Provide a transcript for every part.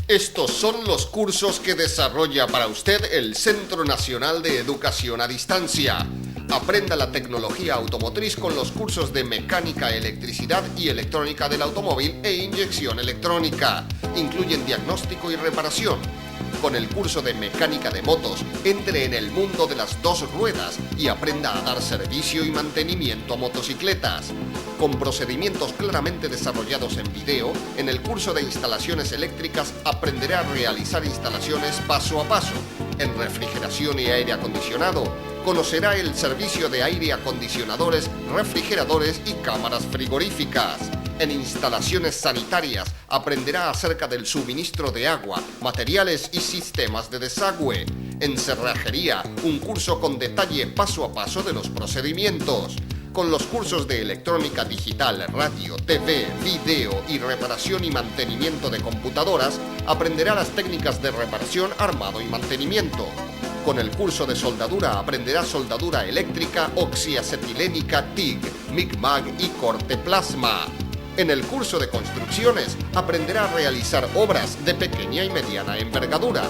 Estos son los cursos que desarrolla para usted el Centro Nacional de Educación a Distancia. Aprenda la tecnología automotriz con los cursos de mecánica, electricidad y electrónica del automóvil e inyección electrónica. Incluyen diagnóstico y reparación. Con el curso de mecánica de motos, entre en el mundo de las dos ruedas y aprenda a dar servicio y mantenimiento a motocicletas. Con procedimientos claramente desarrollados en video, en el curso de instalaciones eléctricas aprenderá a realizar instalaciones paso a paso. En refrigeración y aire acondicionado, conocerá el servicio de aire acondicionadores, refrigeradores y cámaras frigoríficas. En instalaciones sanitarias aprenderá acerca del suministro de agua, materiales y sistemas de desagüe. En cerrajería, un curso con detalle paso a paso de los procedimientos. Con los cursos de electrónica digital, radio, TV, video y reparación y mantenimiento de computadoras, aprenderá las técnicas de reparación, armado y mantenimiento. Con el curso de soldadura aprenderá soldadura eléctrica, oxiacetilénica, TIG, MIG-MAG y corte plasma. En el curso de construcciones aprenderá a realizar obras de pequeña y mediana envergadura.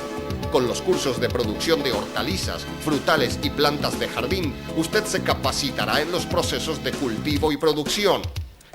Con los cursos de producción de hortalizas, frutales y plantas de jardín, usted se capacitará en los procesos de cultivo y producción.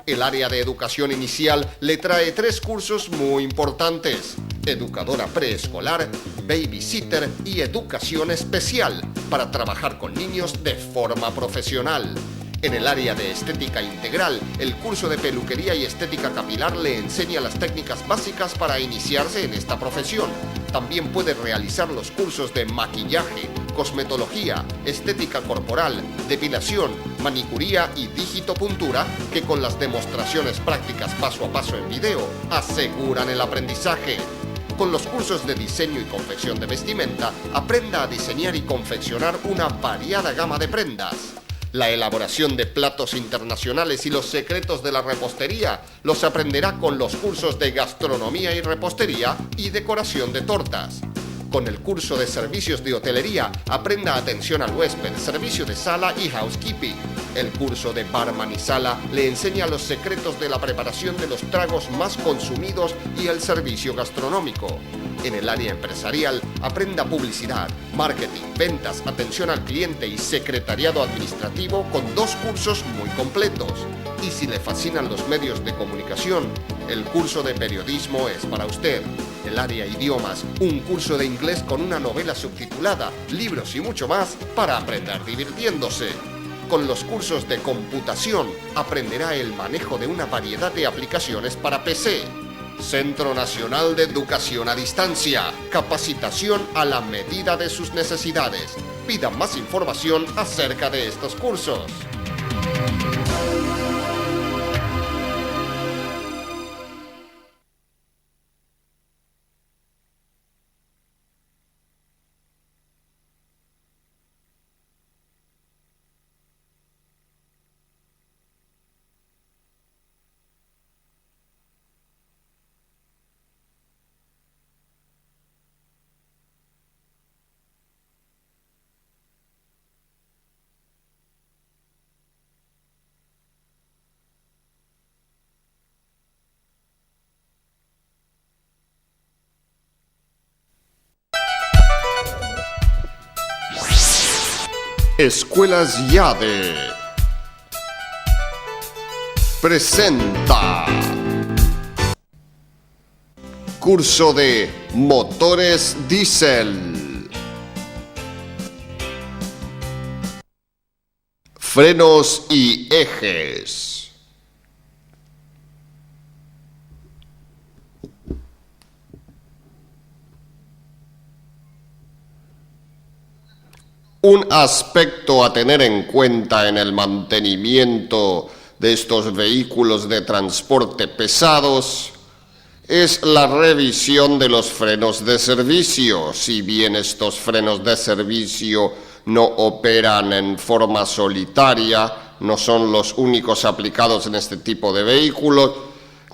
El área de educación inicial le trae 3 cursos muy importantes: educadora preescolar, babysitter y educación especial, para trabajar con niños de forma profesional. En el área de estética integral, el curso de peluquería y estética capilar le enseña las técnicas básicas para iniciarse en esta profesión. También puede realizar los cursos de maquillaje, cosmetología, estética corporal, depilación, manicuría y digitopuntura, que con las demostraciones prácticas paso a paso en video aseguran el aprendizaje. Con los cursos de diseño y confección de vestimenta, aprenda a diseñar y confeccionar una variada gama de prendas. La elaboración de platos internacionales y los secretos de la repostería los aprenderá con los cursos de gastronomía y repostería y decoración de tortas. Con el curso de servicios de hotelería, aprenda atención al huésped, servicio de sala y housekeeping. El curso de barman y sala le enseña los secretos de la preparación de los tragos más consumidos y el servicio gastronómico. En el área empresarial, aprenda publicidad, marketing, ventas, atención al cliente y secretariado administrativo con 2 cursos muy completos. Y si le fascinan los medios de comunicación, el curso de periodismo es para usted. El área idiomas, un curso de inglés con una novela subtitulada, libros y mucho más para aprender divirtiéndose. Con los cursos de computación, aprenderá el manejo de una variedad de aplicaciones para PC. Centro Nacional de Educación a Distancia. Capacitación a la medida de sus necesidades. Pida más información acerca de estos cursos. Escuelas YADE presenta curso de motores diésel, frenos y ejes. Un aspecto a tener en cuenta en el mantenimiento de estos vehículos de transporte pesados es la revisión de los frenos de servicio. Si bien estos frenos de servicio no operan en forma solitaria, no son los únicos aplicados en este tipo de vehículos,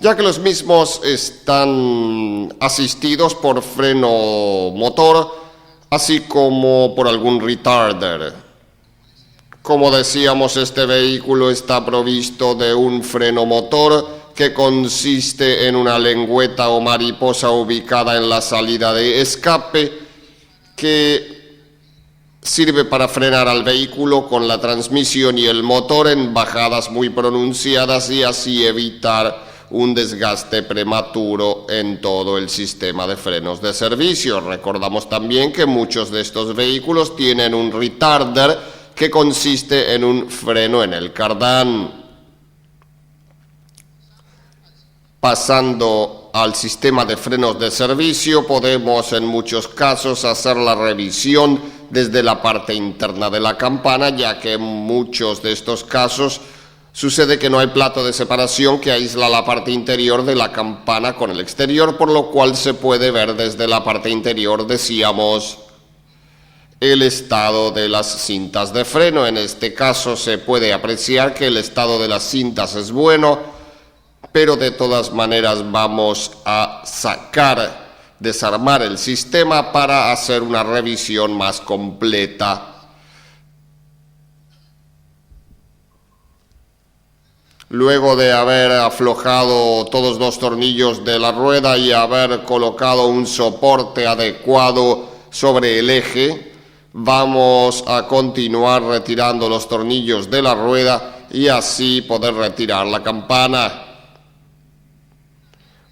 ya que los mismos están asistidos por freno motor, así como por algún retarder. Como decíamos, este vehículo está provisto de un freno motor que consiste en una lengüeta o mariposa ubicada en la salida de escape que sirve para frenar al vehículo con la transmisión y el motor en bajadas muy pronunciadas y así evitar un desgaste prematuro en todo el sistema de frenos de servicio. Recordamos también que muchos de estos vehículos tienen un retarder que consiste en un freno en el cardán. Pasando al sistema de frenos de servicio, podemos en muchos casos hacer la revisión desde la parte interna de la campana, ya que en muchos de estos casos sucede que no hay plato de separación que aísla la parte interior de la campana con el exterior, por lo cual se puede ver desde la parte interior, decíamos, el estado de las cintas de freno. En este caso se puede apreciar que el estado de las cintas es bueno, pero de todas maneras vamos a desarmar el sistema para hacer una revisión más completa. Luego de haber aflojado todos los tornillos de la rueda y haber colocado un soporte adecuado sobre el eje, vamos a continuar retirando los tornillos de la rueda y así poder retirar la campana.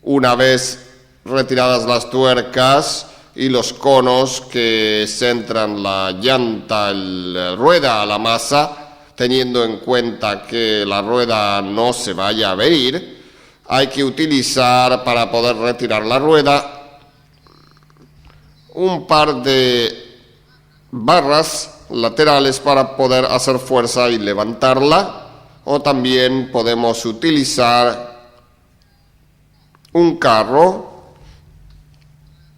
Una vez retiradas las tuercas y los conos que centran la llanta, la rueda a la masa, teniendo en cuenta que la rueda no se vaya a abrir, hay que utilizar para poder retirar la rueda un par de barras laterales para poder hacer fuerza y levantarla, o también podemos utilizar un carro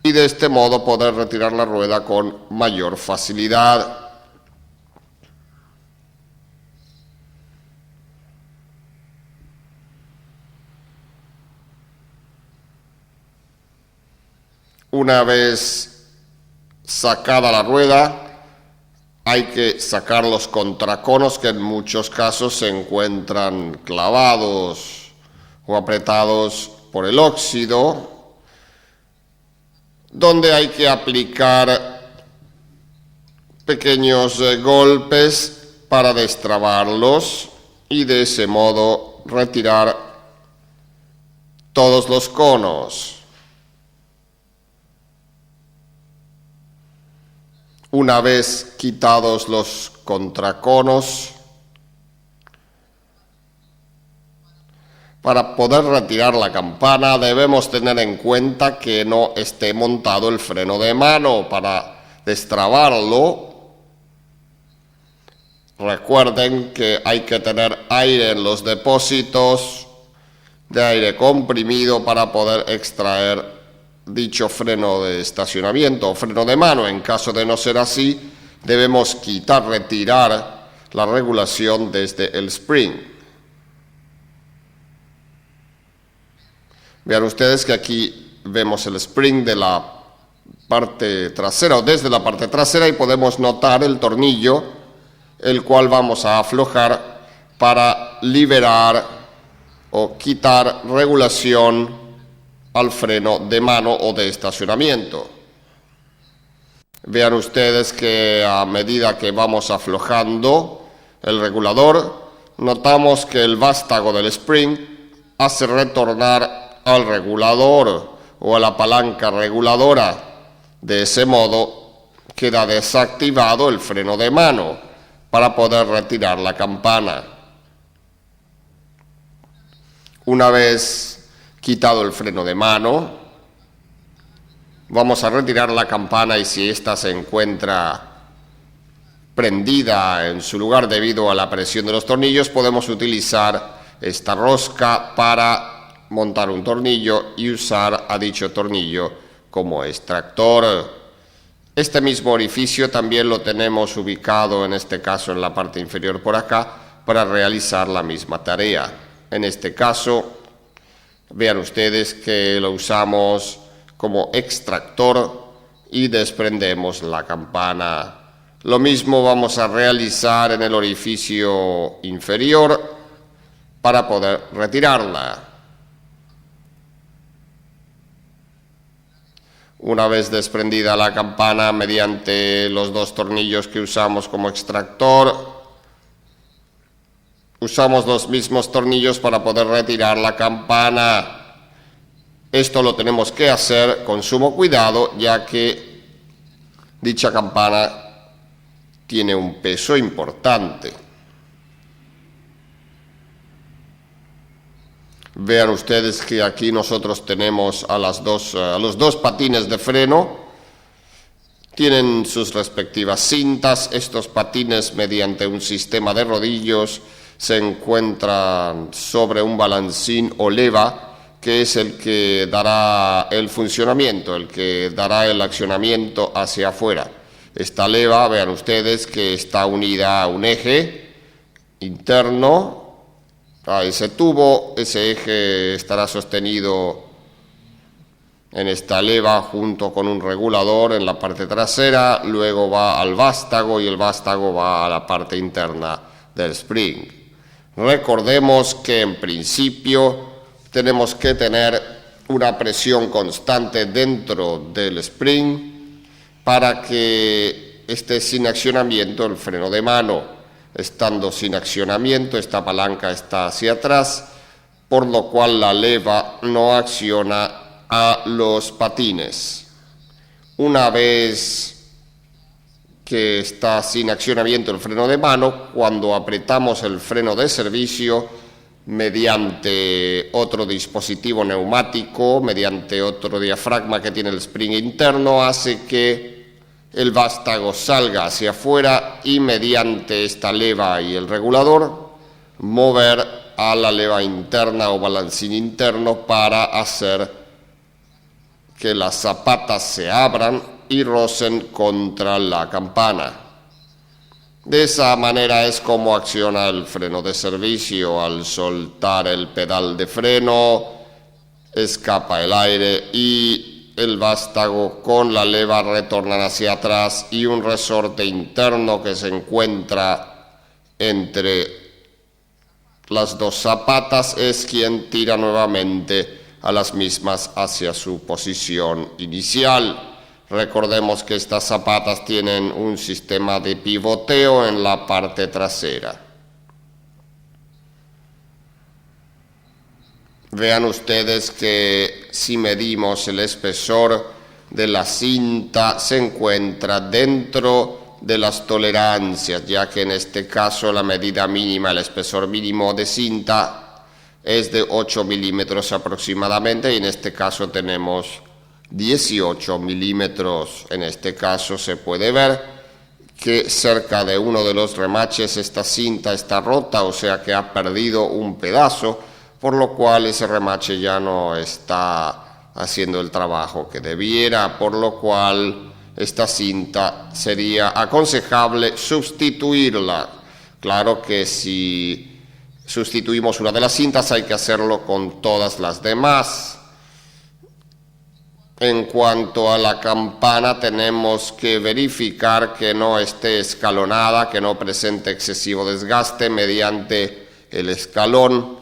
y de este modo poder retirar la rueda con mayor facilidad. Una vez sacada la rueda, hay que sacar los contraconos que en muchos casos se encuentran clavados o apretados por el óxido, donde hay que aplicar pequeños golpes para destrabarlos y de ese modo retirar todos los conos. Una vez quitados los contraconos, para poder retirar la campana debemos tener en cuenta que no esté montado el freno de mano. Para destrabarlo, recuerden que hay que tener aire en los depósitos de aire comprimido para poder extraer dicho freno de estacionamiento o freno de mano. En caso de no ser así, debemos retirar la regulación desde el spring. Vean ustedes que aquí vemos el spring de la parte trasera o desde la parte trasera y podemos notar el tornillo, el cual vamos a aflojar para liberar o quitar regulación al freno de mano o de estacionamiento. Vean ustedes que a medida que vamos aflojando el regulador, notamos que el vástago del spring hace retornar al regulador o a la palanca reguladora. De ese modo queda desactivado el freno de mano para poder retirar la campana. Una vez quitado el freno de mano, vamos a retirar la campana y si ésta se encuentra prendida en su lugar debido a la presión de los tornillos, podemos utilizar esta rosca para montar un tornillo y usar a dicho tornillo como extractor. Este mismo orificio también lo tenemos ubicado, en este caso en la parte inferior por acá, para realizar la misma tarea. En este caso, vean ustedes que lo usamos como extractor y desprendemos la campana. Lo mismo vamos a realizar en el orificio inferior para poder retirarla. Una vez desprendida la campana, mediante los dos tornillos que usamos como extractor, usamos los mismos tornillos para poder retirar la campana. Esto lo tenemos que hacer con sumo cuidado, ya que dicha campana tiene un peso importante. Vean ustedes que aquí nosotros tenemos a los dos patines de freno. Tienen sus respectivas cintas. Estos patines, mediante un sistema de rodillos, se encuentran sobre un balancín o leva, que es el que dará el funcionamiento, el que dará el accionamiento hacia afuera. Esta leva, vean ustedes que está unida a un eje interno, a ese tubo. Ese eje estará sostenido en esta leva junto con un regulador en la parte trasera, luego va al vástago y el vástago va a la parte interna del spring. Recordemos que en principio tenemos que tener una presión constante dentro del spring para que esté sin accionamiento el freno de mano. Estando sin accionamiento, esta palanca está hacia atrás, por lo cual la leva no acciona a los patines. Una vez que está sin accionamiento el freno de mano, cuando apretamos el freno de servicio mediante otro dispositivo neumático, mediante otro diafragma que tiene el spring interno, hace que el vástago salga hacia afuera y mediante esta leva y el regulador mover a la leva interna o balancín interno para hacer que las zapatas se abran y rocen contra la campana. De esa manera es como acciona el freno de servicio. Al soltar el pedal de freno, escapa el aire y el vástago con la leva retornan hacia atrás, y un resorte interno que se encuentra entre las dos zapatas es quien tira nuevamente a las mismas hacia su posición inicial. Recordemos que estas zapatas tienen un sistema de pivoteo en la parte trasera. Vean ustedes que si medimos el espesor de la cinta, se encuentra dentro de las tolerancias, ya que en este caso la medida mínima, el espesor mínimo de cinta es de 8 milímetros aproximadamente, y en este caso tenemos 18 milímetros. En este caso se puede ver que cerca de uno de los remaches esta cinta está rota, o sea que ha perdido un pedazo, por lo cual ese remache ya no está haciendo el trabajo que debiera, por lo cual esta cinta sería aconsejable sustituirla. Claro que si sustituimos una de las cintas hay que hacerlo con todas las demás. En cuanto a la campana, tenemos que verificar que no esté escalonada, que no presente excesivo desgaste mediante el escalón.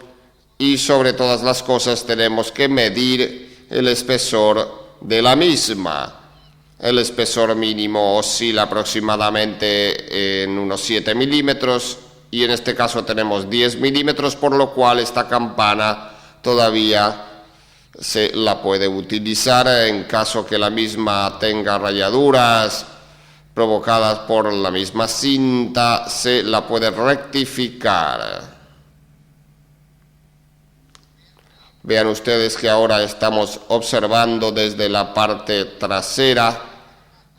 Y sobre todas las cosas tenemos que medir el espesor de la misma. El espesor mínimo oscila aproximadamente en unos 7 milímetros y en este caso tenemos 10 milímetros, por lo cual esta campana todavía se la puede utilizar. En caso que la misma tenga rayaduras provocadas por la misma cinta, se la puede rectificar. Vean ustedes que ahora estamos observando desde la parte trasera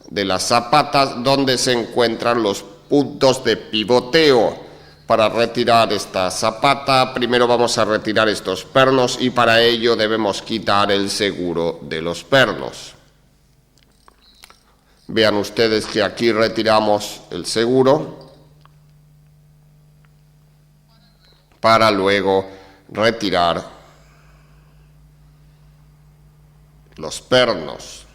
de las zapatas donde se encuentran los puntos de pivoteo. Para retirar esta zapata, primero vamos a retirar estos pernos y para ello debemos quitar el seguro de los pernos. Vean ustedes que aquí retiramos el seguro para luego retirar los pernos.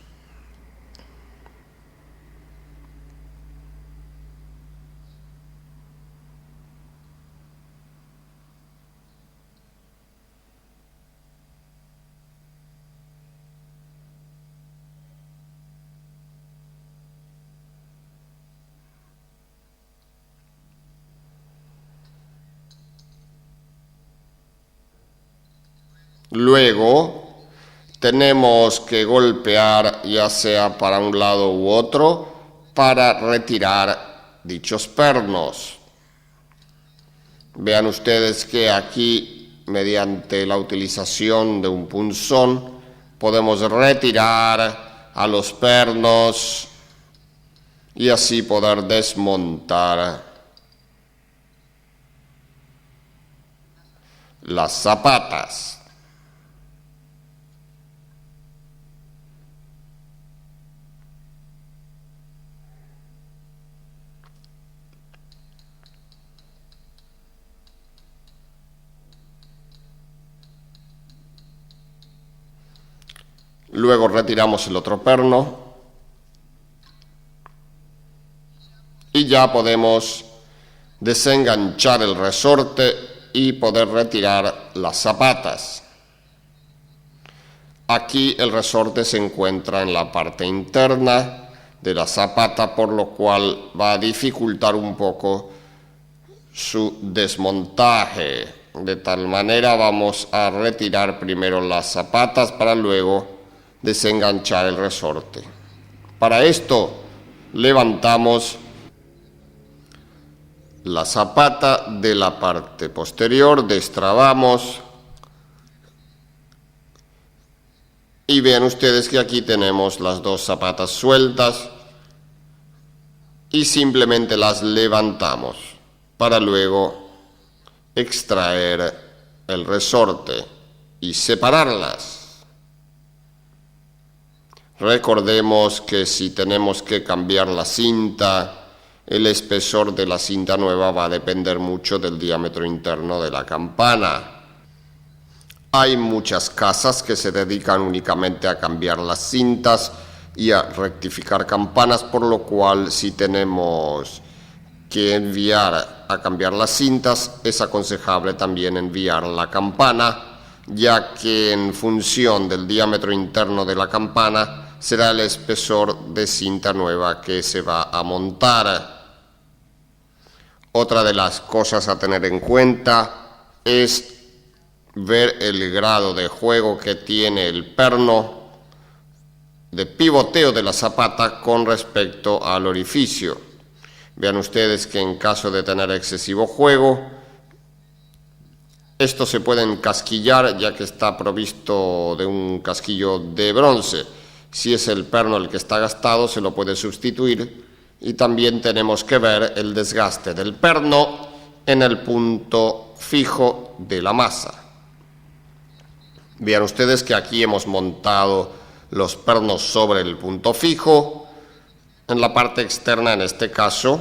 Luego tenemos que golpear ya sea para un lado u otro para retirar dichos pernos. Vean ustedes que aquí, mediante la utilización de un punzón, podemos retirar a los pernos y así poder desmontar las zapatas. Luego retiramos el otro perno y ya podemos desenganchar el resorte y poder retirar las zapatas. Aquí el resorte se encuentra en la parte interna de la zapata, por lo cual va a dificultar un poco su desmontaje. De tal manera vamos a retirar primero las zapatas para luego desenganchar el resorte. Para esto levantamos la zapata de la parte posterior, destrabamos y vean ustedes que aquí tenemos las dos zapatas sueltas y simplemente las levantamos para luego extraer el resorte y separarlas. Recordemos que si tenemos que cambiar la cinta, el espesor de la cinta nueva va a depender mucho del diámetro interno de la campana. Hay muchas casas que se dedican únicamente a cambiar las cintas y a rectificar campanas, por lo cual si tenemos que enviar a cambiar las cintas, es aconsejable también enviar la campana, ya que en función del diámetro interno de la campana será el espesor de cinta nueva que se va a montar. Otra de las cosas a tener en cuenta es ver el grado de juego que tiene el perno de pivoteo de la zapata con respecto al orificio. Vean ustedes que en caso de tener excesivo juego, estos se pueden casquillar, ya que está provisto de un casquillo de bronce. Si es el perno el que está gastado, se lo puede sustituir. Y también tenemos que ver el desgaste del perno en el punto fijo de la masa. Vean ustedes que aquí hemos montado los pernos sobre el punto fijo. En la parte externa, en este caso,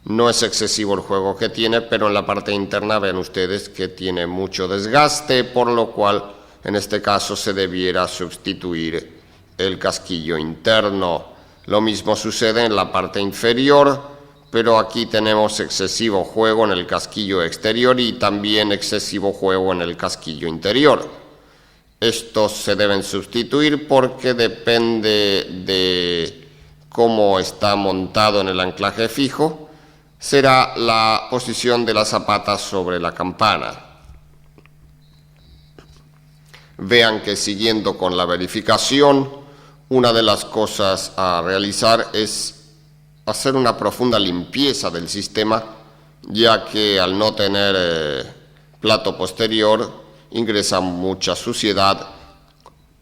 no es excesivo el juego que tiene, pero en la parte interna ven ustedes que tiene mucho desgaste, por lo cual en este caso se debiera sustituir el casquillo interno. Lo mismo sucede en la parte inferior, pero aquí tenemos excesivo juego en el casquillo exterior y también excesivo juego en el casquillo interior. Estos se deben sustituir porque depende de cómo está montado en el anclaje fijo, será la posición de la zapata sobre la campana. Vean que siguiendo con la verificación, una de las cosas a realizar es hacer una profunda limpieza del sistema, ya que al no tener plato posterior ingresa mucha suciedad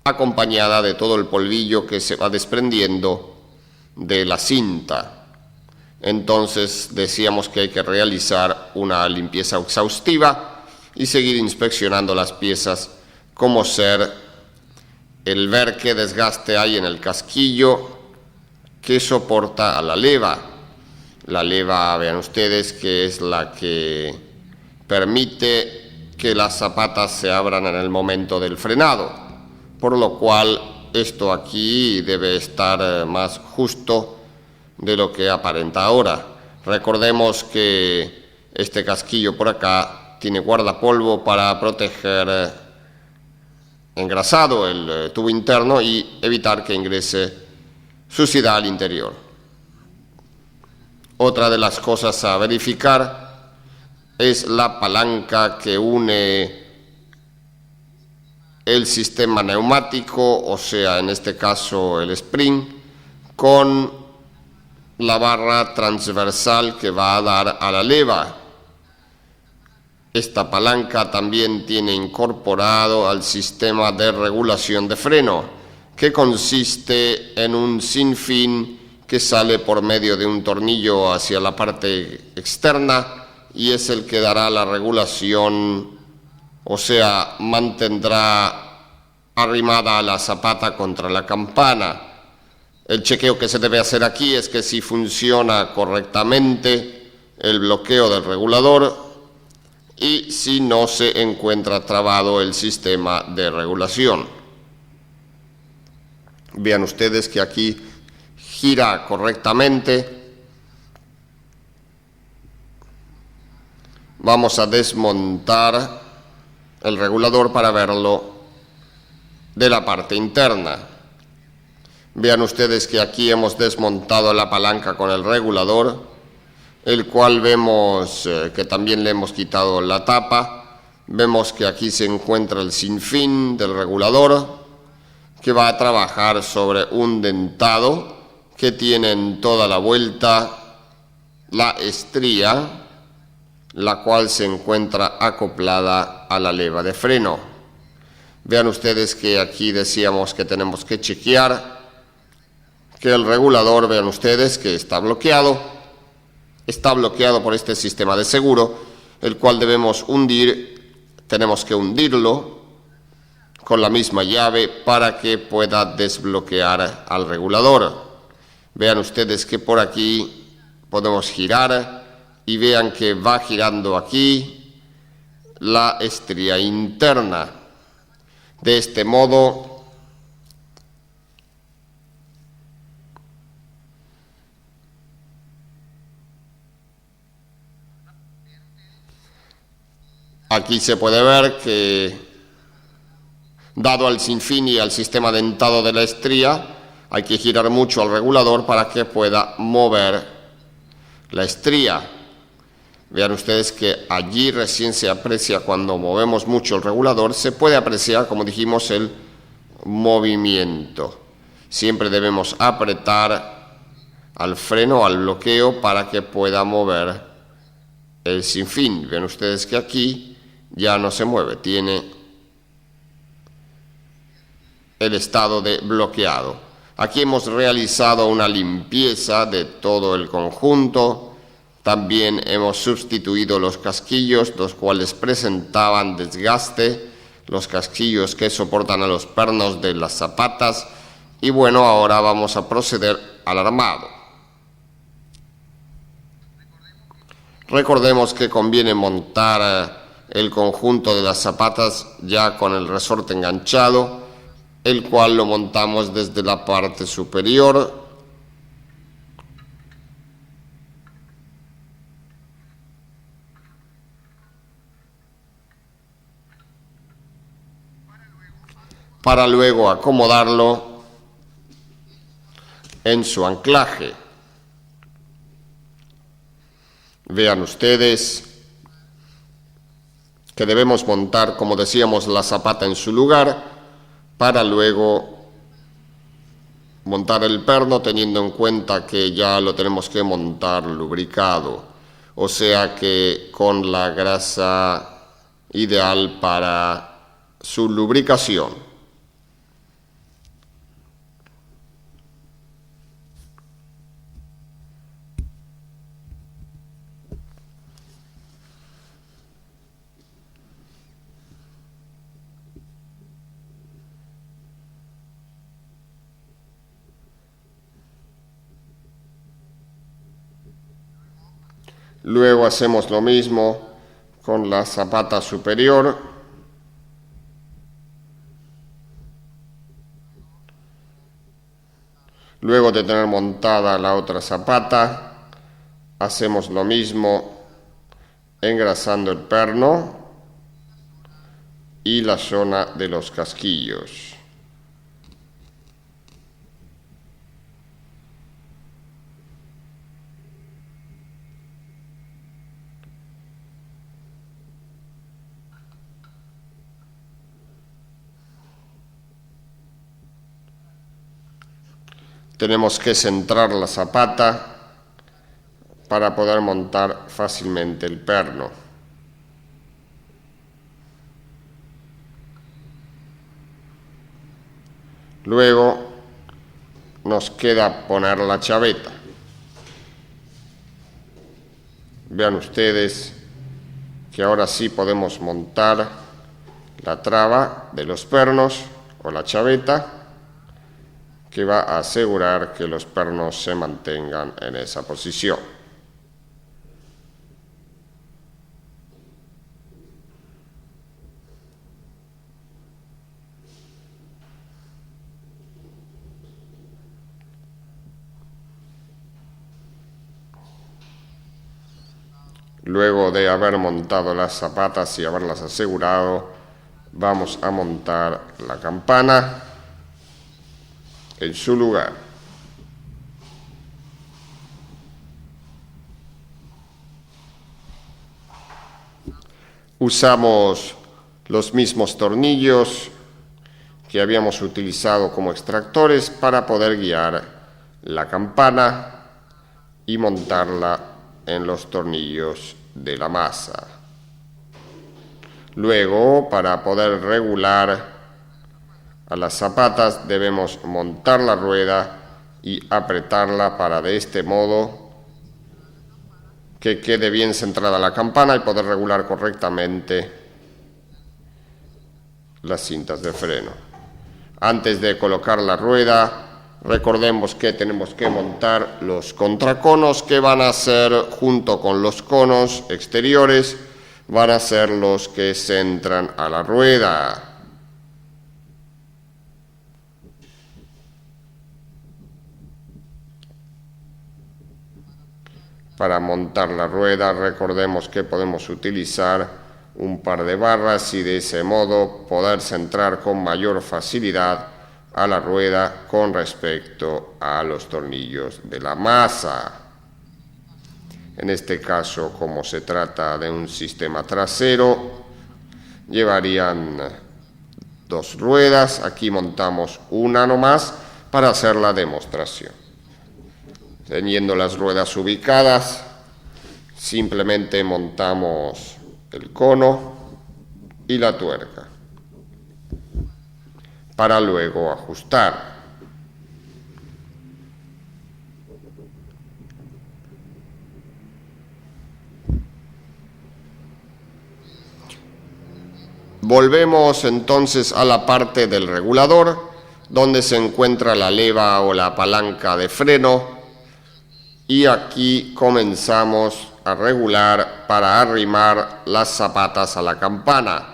acompañada de todo el polvillo que se va desprendiendo de la cinta. Entonces decíamos que hay que realizar una limpieza exhaustiva y seguir inspeccionando las piezas, como ser el ver qué desgaste hay en el casquillo que soporta a la leva. La leva, vean ustedes, que es la que permite que las zapatas se abran en el momento del frenado, por lo cual esto aquí debe estar más justo de lo que aparenta ahora. Recordemos que este casquillo por acá tiene guardapolvo para proteger engrasado el tubo interno y evitar que ingrese suciedad al interior. Otra de las cosas a verificar es la palanca que une el sistema neumático, o sea, en este caso el spring, con la barra transversal que va a dar a la leva. Esta palanca también tiene incorporado al sistema de regulación de freno, que consiste en un sinfín que sale por medio de un tornillo hacia la parte externa y es el que dará la regulación, o sea, mantendrá arrimada la zapata contra la campana. El chequeo que se debe hacer aquí es que si funciona correctamente el bloqueo del regulador y si no se encuentra trabado el sistema de regulación. Vean ustedes que aquí gira correctamente. Vamos a desmontar el regulador para verlo de la parte interna. Vean ustedes que aquí hemos desmontado la palanca con el regulador, el cual vemos que también le hemos quitado la tapa. Vemos que aquí se encuentra el sinfín del regulador, que va a trabajar sobre un dentado que tiene en toda la vuelta la estría, la cual se encuentra acoplada a la leva de freno. Vean ustedes que aquí decíamos que tenemos que chequear que el regulador, vean ustedes que está bloqueado por este sistema de seguro, el cual debemos hundir, tenemos que hundirlo con la misma llave para que pueda desbloquear al regulador. Vean ustedes que por aquí podemos girar y vean que va girando aquí la estría interna. De este modo, aquí se puede ver que, dado al sinfín y al sistema dentado de la estría, hay que girar mucho al regulador para que pueda mover la estría. Vean ustedes que allí recién se aprecia, cuando movemos mucho el regulador, se puede apreciar, como dijimos, el movimiento. Siempre debemos apretar al freno, al bloqueo, para que pueda mover el sinfín. Ven ustedes que aquí ya no se mueve, tiene el estado de bloqueado. Aquí hemos realizado una limpieza de todo el conjunto. También hemos sustituido los casquillos, los cuales presentaban desgaste, los casquillos que soportan a los pernos de las zapatas. Y bueno, ahora vamos a proceder al armado. Recordemos que conviene montar el conjunto de las zapatas ya con el resorte enganchado, el cual lo montamos desde la parte superior. Para luego acomodarlo en su anclaje. Vean ustedes que debemos montar, como decíamos, la zapata en su lugar, para luego montar el perno, teniendo en cuenta que ya lo tenemos que montar lubricado, o sea que con la grasa ideal para su lubricación. Luego hacemos lo mismo con la zapata superior. Luego de tener montada la otra zapata, hacemos lo mismo engrasando el perno y la zona de los casquillos. tenemos que centrar la zapata para poder montar fácilmente el perno. Luego nos queda poner la chaveta. Vean ustedes que ahora sí podemos montar la traba de los pernos o la chaveta, que va a asegurar que los pernos se mantengan en esa posición. Luego de haber montado las zapatas y haberlas asegurado, vamos a montar la campana en su lugar. Usamos los mismos tornillos que habíamos utilizado como extractores para poder guiar la campana y montarla en los tornillos de la masa. Luego, para poder regular a las zapatas, debemos montar la rueda y apretarla para de este modo que quede bien centrada la campana y poder regular correctamente las cintas de freno. Antes de colocar la rueda, recordemos que tenemos que montar los contraconos, que van a ser, junto con los conos exteriores, van a ser los que centran a la rueda. Para montar la rueda, recordemos que podemos utilizar un par de barras y de ese modo poder centrar con mayor facilidad a la rueda con respecto a los tornillos de la masa. En este caso, como se trata de un sistema trasero, llevarían dos ruedas. Aquí montamos una nomás para hacer la demostración. Teniendo las ruedas ubicadas, simplemente montamos el cono y la tuerca para luego ajustar. Volvemos entonces a la parte del regulador, donde se encuentra la leva o la palanca de freno, y aquí comenzamos a regular para arrimar las zapatas a la campana.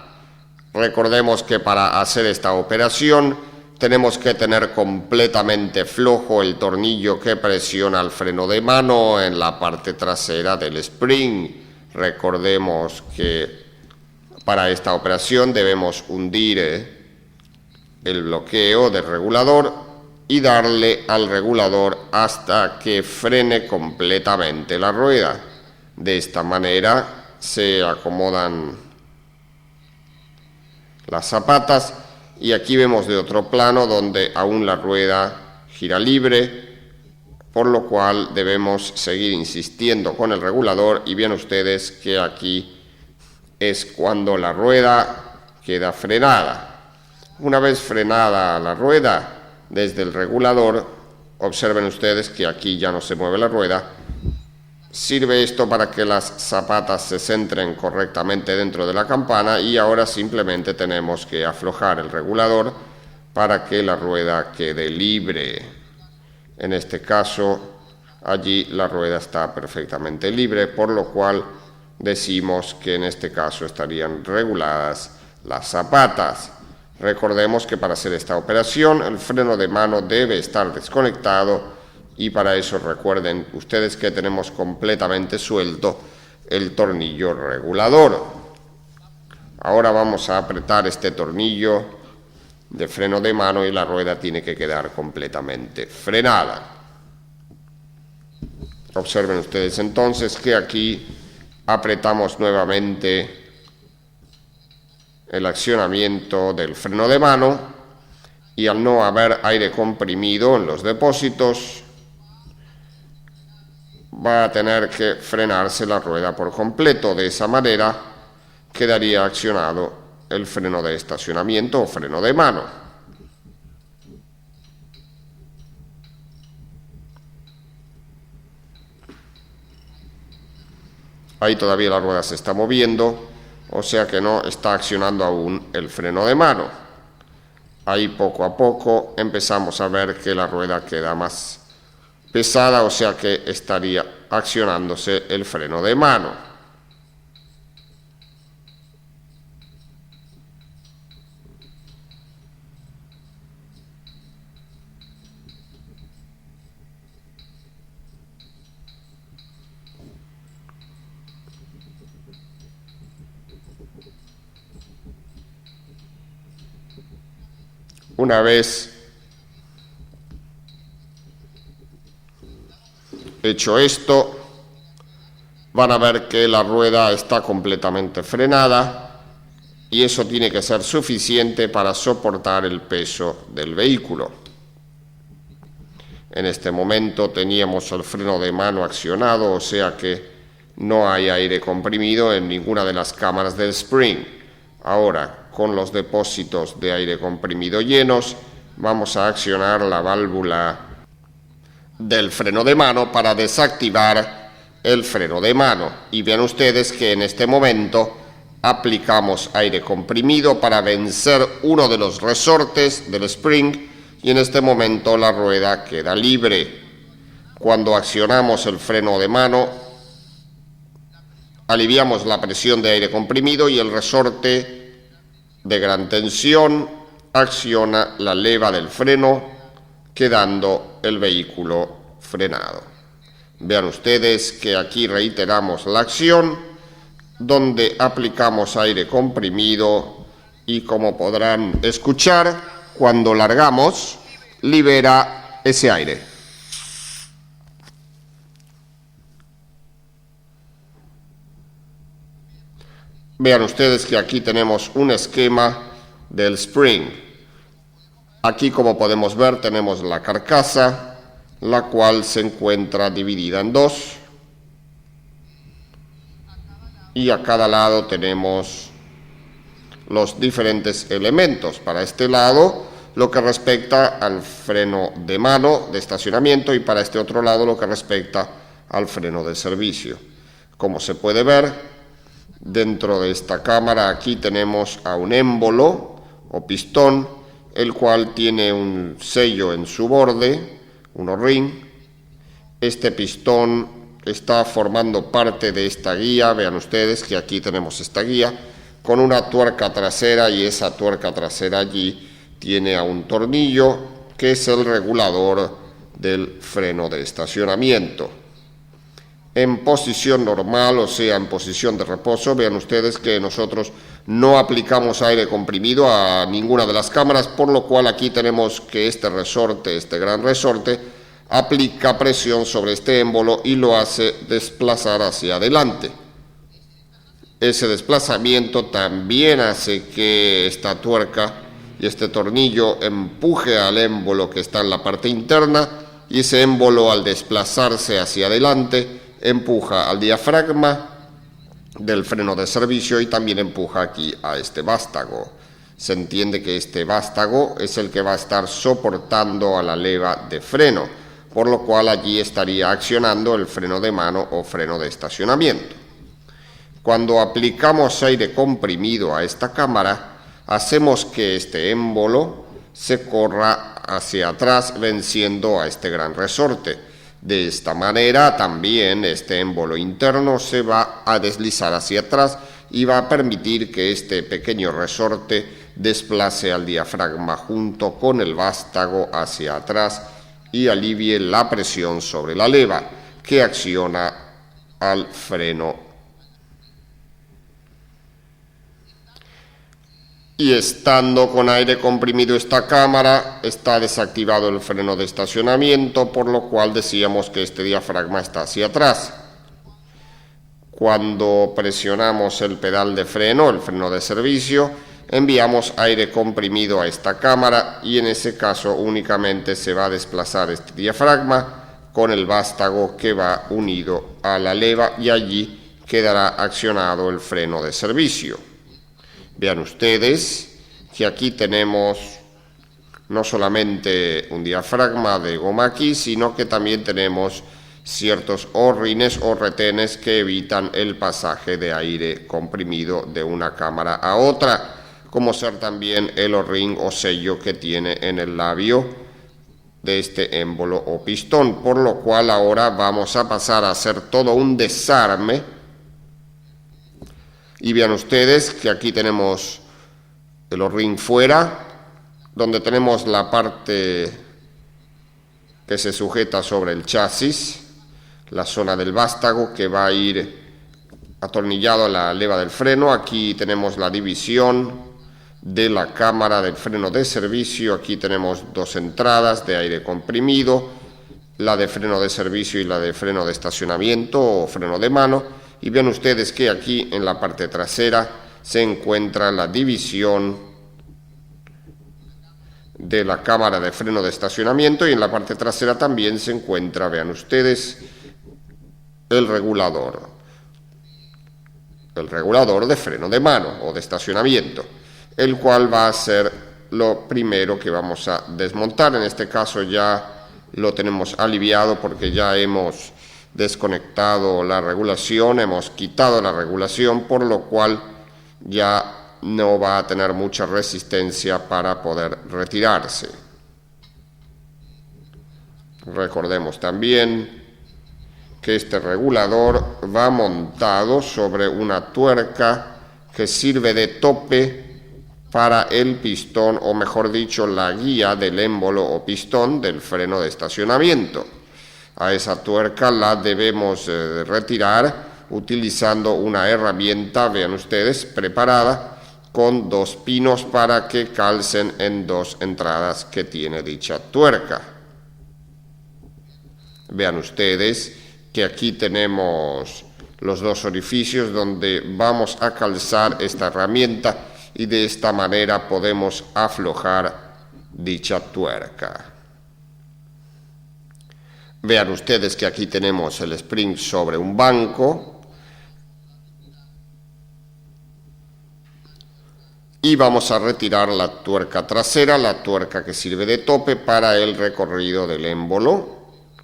Recordemos que para hacer esta operación tenemos que tener completamente flojo el tornillo que presiona el freno de mano en la parte trasera del spring. Recordemos que para esta operación debemos hundir el bloqueo del regulador y darle al regulador hasta que frene completamente la rueda. De esta manera se acomodan las zapatas, y aquí vemos de otro plano donde aún la rueda gira libre, por lo cual debemos seguir insistiendo con el regulador, y ven ustedes que aquí es cuando la rueda queda frenada. Una vez frenada la rueda desde el regulador, observen ustedes que aquí ya no se mueve la rueda. Sirve esto para que las zapatas se centren correctamente dentro de la campana, y ahora simplemente tenemos que aflojar el regulador para que la rueda quede libre. En este caso, allí la rueda está perfectamente libre, por lo cual decimos que en este caso estarían reguladas las zapatas. Recordemos que para hacer esta operación el freno de mano debe estar desconectado, y para eso recuerden ustedes que tenemos completamente suelto el tornillo regulador. Ahora vamos a apretar este tornillo de freno de mano y la rueda tiene que quedar completamente frenada. Observen ustedes entonces que aquí apretamos nuevamente el accionamiento del freno de mano, y al no haber aire comprimido en los depósitos, va a tener que frenarse la rueda por completo. De esa manera quedaría accionado el freno de estacionamiento o freno de mano. Ahí todavía la rueda se está moviendo, o sea que no está accionando aún el freno de mano. Ahí poco a poco empezamos a ver que la rueda queda más pesada, o sea que estaría accionándose el freno de mano. Una vez hecho esto, van a ver que la rueda está completamente frenada y eso tiene que ser suficiente para soportar el peso del vehículo. En este momento teníamos el freno de mano accionado, o sea que no hay aire comprimido en ninguna de las cámaras del Spring. Ahora, con los depósitos de aire comprimido llenos, vamos a accionar la válvula del freno de mano para desactivar el freno de mano. Y vean ustedes que en este momento aplicamos aire comprimido para vencer uno de los resortes del Spring y en este momento la rueda queda libre. Cuando accionamos el freno de mano, aliviamos la presión de aire comprimido y el resorte de gran tensión acciona la leva del freno, quedando el vehículo frenado. Vean ustedes que aquí reiteramos la acción donde aplicamos aire comprimido y, como podrán escuchar, cuando largamos libera ese aire. Vean ustedes que aquí tenemos un esquema del Spring. Aquí, como podemos ver, tenemos la carcasa, la cual se encuentra dividida en dos. Y a cada lado tenemos los diferentes elementos. Para este lado, lo que respecta al freno de mano de estacionamiento y para este otro lado, lo que respecta al freno de servicio. Como se puede ver, dentro de esta cámara aquí tenemos a un émbolo o pistón, el cual tiene un sello en su borde, un O-ring. Este pistón está formando parte de esta guía. Vean ustedes que aquí tenemos esta guía con una tuerca trasera y esa tuerca trasera allí tiene a un tornillo que es el regulador del freno de estacionamiento. En posición normal, o sea, en posición de reposo, vean ustedes que nosotros no aplicamos aire comprimido a ninguna de las cámaras, por lo cual aquí tenemos que este resorte, este gran resorte, aplica presión sobre este émbolo y lo hace desplazar hacia adelante. Ese desplazamiento también hace que esta tuerca y este tornillo empuje al émbolo que está en la parte interna y ese émbolo, al desplazarse hacia adelante, empuja al diafragma del freno de servicio y también empuja aquí a este vástago. Se entiende que este vástago es el que va a estar soportando a la leva de freno, por lo cual allí estaría accionando el freno de mano o freno de estacionamiento. Cuando aplicamos aire comprimido a esta cámara, hacemos que este émbolo se corra hacia atrás venciendo a este gran resorte. De esta manera también este émbolo interno se va a deslizar hacia atrás y va a permitir que este pequeño resorte desplace al diafragma junto con el vástago hacia atrás y alivie la presión sobre la leva que acciona al freno. Y estando con aire comprimido esta cámara, está desactivado el freno de estacionamiento, por lo cual decíamos que este diafragma está hacia atrás. Cuando presionamos el pedal de freno, el freno de servicio, enviamos aire comprimido a esta cámara y en ese caso únicamente se va a desplazar este diafragma con el vástago que va unido a la leva y allí quedará accionado el freno de servicio. Vean ustedes que aquí tenemos no solamente un diafragma de goma aquí, sino que también tenemos ciertos O-rines o retenes que evitan el pasaje de aire comprimido de una cámara a otra, como ser también el O-ring o sello que tiene en el labio de este émbolo o pistón, por lo cual ahora vamos a pasar a hacer todo un desarme. Y vean ustedes que aquí tenemos el O-ring fuera, donde tenemos la parte que se sujeta sobre el chasis, la zona del vástago que va a ir atornillado a la leva del freno. Aquí tenemos la división de la cámara del freno de servicio. Aquí tenemos dos entradas de aire comprimido, la de freno de servicio y la de freno de estacionamiento o freno de mano. Y vean ustedes que aquí en la parte trasera se encuentra la división de la cámara de freno de estacionamiento y en la parte trasera también se encuentra, vean ustedes, el regulador de freno de mano o de estacionamiento, el cual va a ser lo primero que vamos a desmontar. En este caso ya lo tenemos aliviado porque ya hemos desconectado la regulación, hemos quitado la regulación, por lo cual ya no va a tener mucha resistencia para poder retirarse. Recordemos también que este regulador va montado sobre una tuerca que sirve de tope para el pistón, o mejor dicho, la guía del émbolo o pistón del freno de estacionamiento. A esa tuerca la debemos retirar utilizando una herramienta, vean ustedes, preparada con dos pinos para que calcen en dos entradas que tiene dicha tuerca. Vean ustedes que aquí tenemos los dos orificios donde vamos a calzar esta herramienta y de esta manera podemos aflojar dicha tuerca. Vean ustedes que aquí tenemos el spring sobre un banco y vamos a retirar la tuerca trasera, la tuerca que sirve de tope para el recorrido del émbolo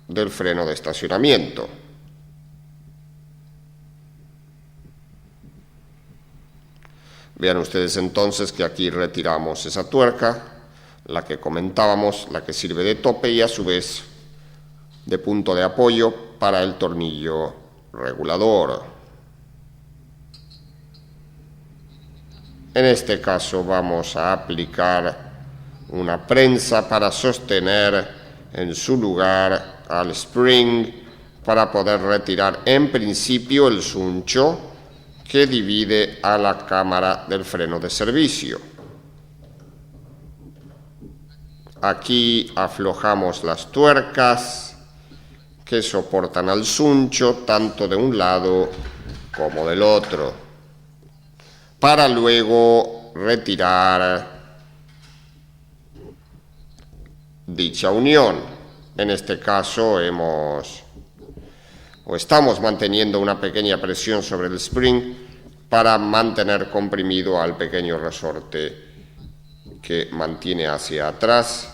del freno de estacionamiento. Vean ustedes entonces que aquí retiramos esa tuerca, la que comentábamos, la que sirve de tope y a su vez de punto de apoyo para el tornillo regulador. En este caso vamos a aplicar una prensa para sostener en su lugar al spring para poder retirar en principio el suncho que divide a la cámara del freno de servicio. Aquí aflojamos las tuercas que soportan al suncho tanto de un lado como del otro, para luego retirar dicha unión. En este caso estamos manteniendo una pequeña presión sobre el spring para mantener comprimido al pequeño resorte que mantiene hacia atrás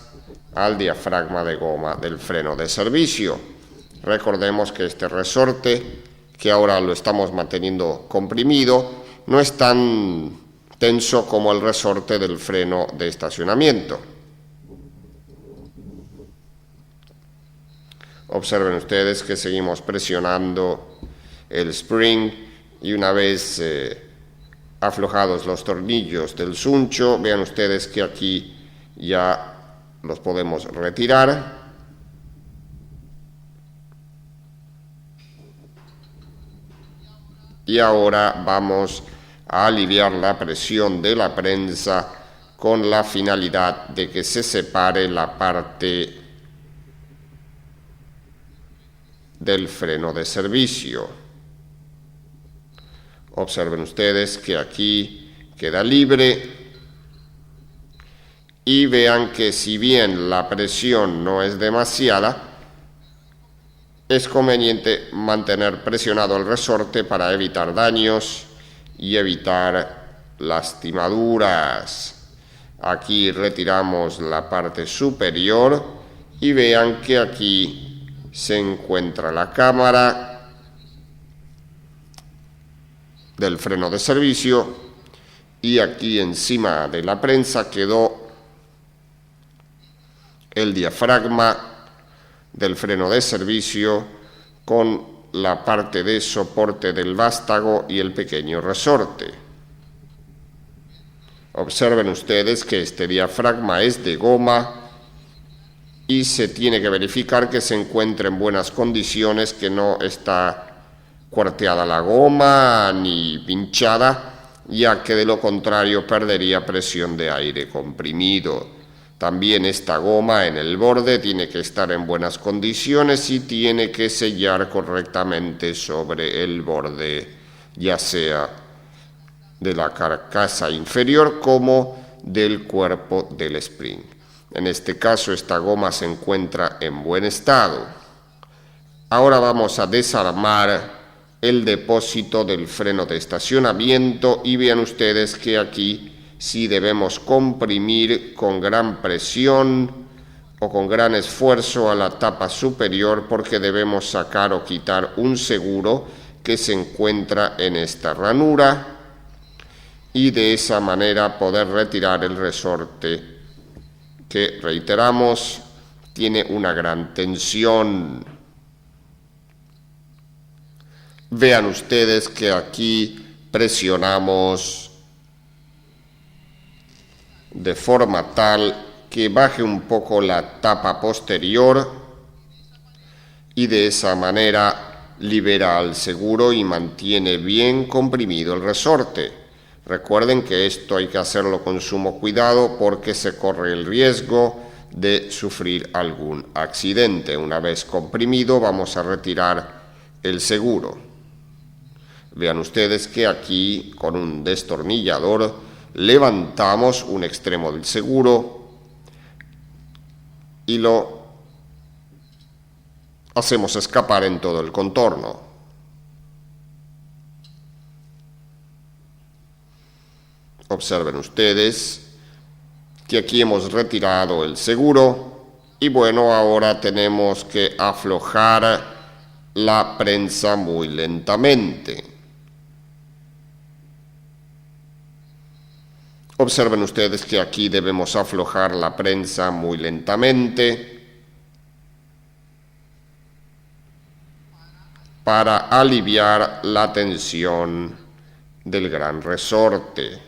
al diafragma de goma del freno de servicio. Recordemos que este resorte, que ahora lo estamos manteniendo comprimido, no es tan tenso como el resorte del freno de estacionamiento. Observen ustedes que seguimos presionando el spring y una vez aflojados los tornillos del suncho, vean ustedes que aquí ya los podemos retirar. Y ahora vamos a aliviar la presión de la prensa con la finalidad de que se separe la parte del freno de servicio. Observen ustedes que aquí queda libre y vean que si bien la presión no es demasiada, es conveniente mantener presionado el resorte para evitar daños y evitar lastimaduras. Aquí retiramos la parte superior y vean que aquí se encuentra la cámara del freno de servicio y aquí encima de la prensa quedó el diafragma del freno de servicio con la parte de soporte del vástago y el pequeño resorte. Observen ustedes que este diafragma es de goma y se tiene que verificar que se encuentre en buenas condiciones, que no está cuarteada la goma ni pinchada, ya que de lo contrario perdería presión de aire comprimido. También esta goma en el borde tiene que estar en buenas condiciones y tiene que sellar correctamente sobre el borde, ya sea de la carcasa inferior como del cuerpo del spring. En este caso esta goma se encuentra en buen estado. Ahora vamos a desarmar el depósito del freno de estacionamiento y vean ustedes que aquí sí debemos comprimir con gran presión o con gran esfuerzo a la tapa superior, porque debemos sacar o quitar un seguro que se encuentra en esta ranura y de esa manera poder retirar el resorte que, reiteramos, tiene una gran tensión. Vean ustedes que aquí presionamos de forma tal que baje un poco la tapa posterior y de esa manera libera al seguro y mantiene bien comprimido el resorte. Recuerden que esto hay que hacerlo con sumo cuidado porque se corre el riesgo de sufrir algún accidente. Una vez comprimido vamos a retirar el seguro. Vean ustedes que aquí con un destornillador levantamos un extremo del seguro y lo hacemos escapar en todo el contorno. Observen ustedes que aquí hemos retirado el seguro y bueno, ahora tenemos que aflojar la prensa muy lentamente. Observen ustedes que aquí debemos aflojar la prensa muy lentamente para aliviar la tensión del gran resorte.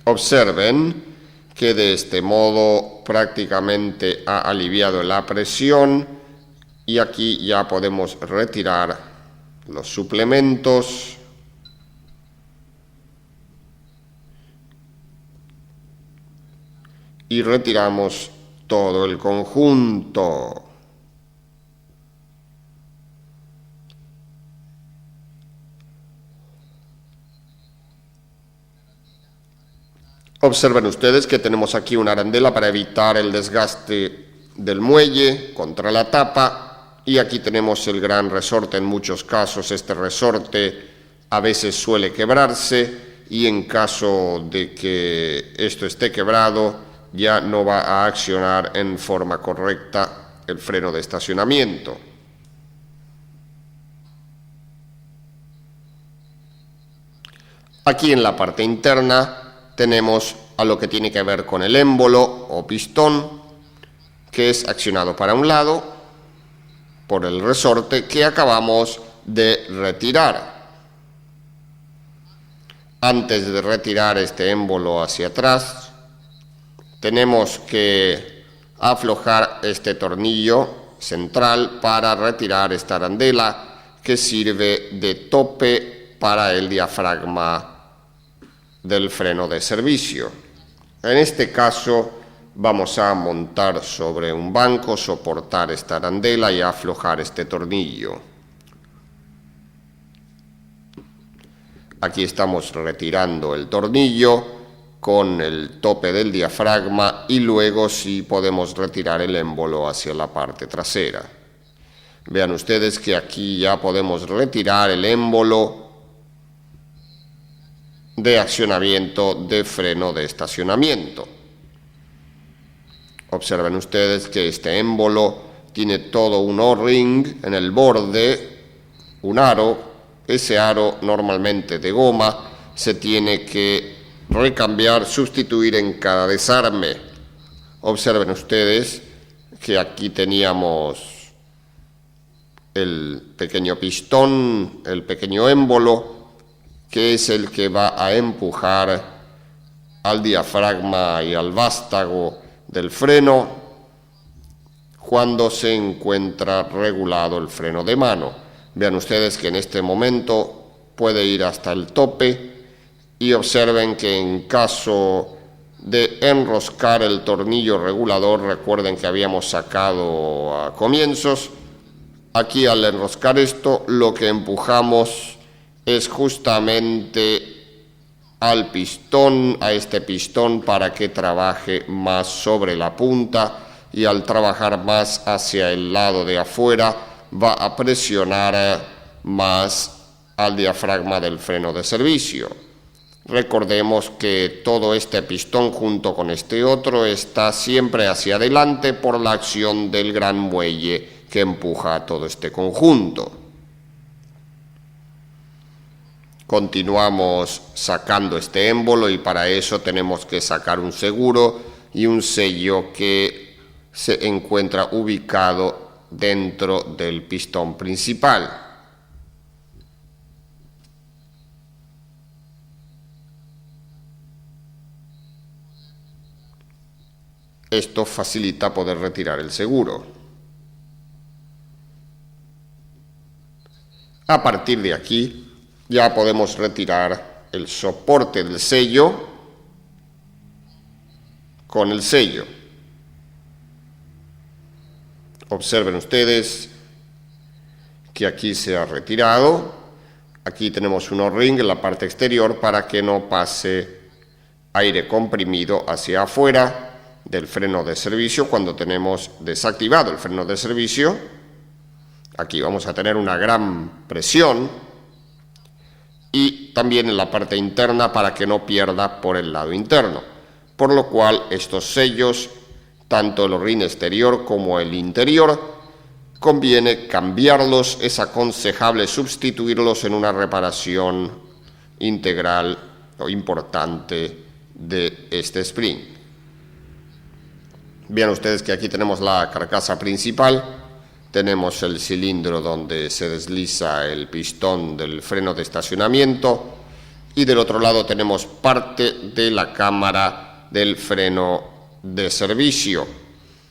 Observen que de este modo prácticamente ha aliviado la presión y aquí ya podemos retirar los suplementos y retiramos todo el conjunto. Observen ustedes que tenemos aquí una arandela para evitar el desgaste del muelle contra la tapa y aquí tenemos el gran resorte. En muchos casos este resorte a veces suele quebrarse y en caso de que esto esté quebrado ya no va a accionar en forma correcta el freno de estacionamiento. Aquí en la parte interna tenemos a lo que tiene que ver con el émbolo o pistón, que es accionado para un lado por el resorte que acabamos de retirar. Antes de retirar este émbolo hacia atrás, tenemos que aflojar este tornillo central para retirar esta arandela que sirve de tope para el diafragma del freno de servicio. En este caso vamos a montar sobre un banco, soportar esta arandela y aflojar este tornillo. Aquí estamos retirando el tornillo con el tope del diafragma y luego sí podemos retirar el émbolo hacia la parte trasera. Vean ustedes que aquí ya podemos retirar el émbolo de accionamiento de freno de estacionamiento. Observen ustedes que este émbolo tiene todo un O-ring en el borde, un aro. Ese aro normalmente de goma se tiene que recambiar, sustituir en cada desarme. Observen ustedes que aquí teníamos el pequeño pistón, el pequeño émbolo, que es el que va a empujar al diafragma y al vástago del freno cuando se encuentra regulado el freno de mano. Vean ustedes que en este momento puede ir hasta el tope y observen que en caso de enroscar el tornillo regulador, recuerden que habíamos sacado a comienzos, aquí al enroscar esto lo que empujamos es justamente al pistón, a este pistón, para que trabaje más sobre la punta, y al trabajar más hacia el lado de afuera va a presionar más al diafragma del freno de servicio. Recordemos que todo este pistón junto con este otro está siempre hacia adelante por la acción del gran muelle que empuja a todo este conjunto. Continuamos sacando este émbolo y para eso tenemos que sacar un seguro y un sello que se encuentra ubicado dentro del pistón principal. Esto facilita poder retirar el seguro. A partir de aquí ya podemos retirar el soporte del sello con el sello. Observen ustedes que aquí se ha retirado. Aquí tenemos un O-ring en la parte exterior para que no pase aire comprimido hacia afuera del freno de servicio cuando tenemos desactivado el freno de servicio. Aquí vamos a tener una gran presión y también en la parte interna para que no pierda por el lado interno, por lo cual estos sellos, tanto el O-ring exterior como el interior, conviene cambiarlos. Es aconsejable sustituirlos en una reparación integral o importante de este spring. Vean ustedes que aquí tenemos la carcasa principal, tenemos el cilindro donde se desliza el pistón del freno de estacionamiento y del otro lado tenemos parte de la cámara del freno de servicio.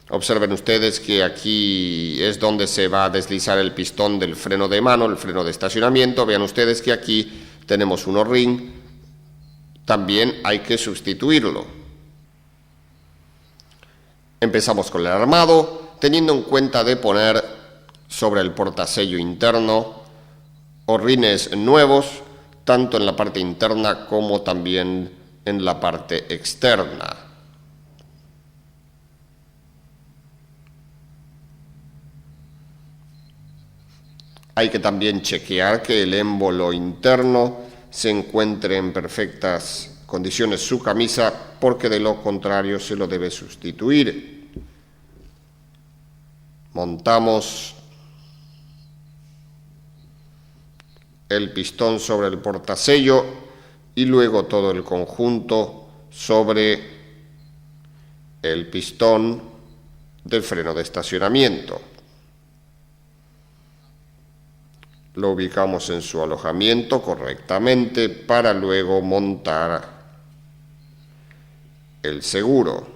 Observen ustedes que aquí es donde se va a deslizar el pistón del freno de mano, el freno de estacionamiento. Vean ustedes que aquí tenemos un O-ring, también hay que sustituirlo. Empezamos con el armado, teniendo en cuenta de poner sobre el portasello interno O-rines nuevos, tanto en la parte interna como también en la parte externa. Hay que también chequear que el émbolo interno se encuentre en perfectas condiciones su camisa, porque de lo contrario se lo debe sustituir. Montamos el pistón sobre el portasello y luego todo el conjunto sobre el pistón del freno de estacionamiento. Lo ubicamos en su alojamiento correctamente para luego montar el seguro.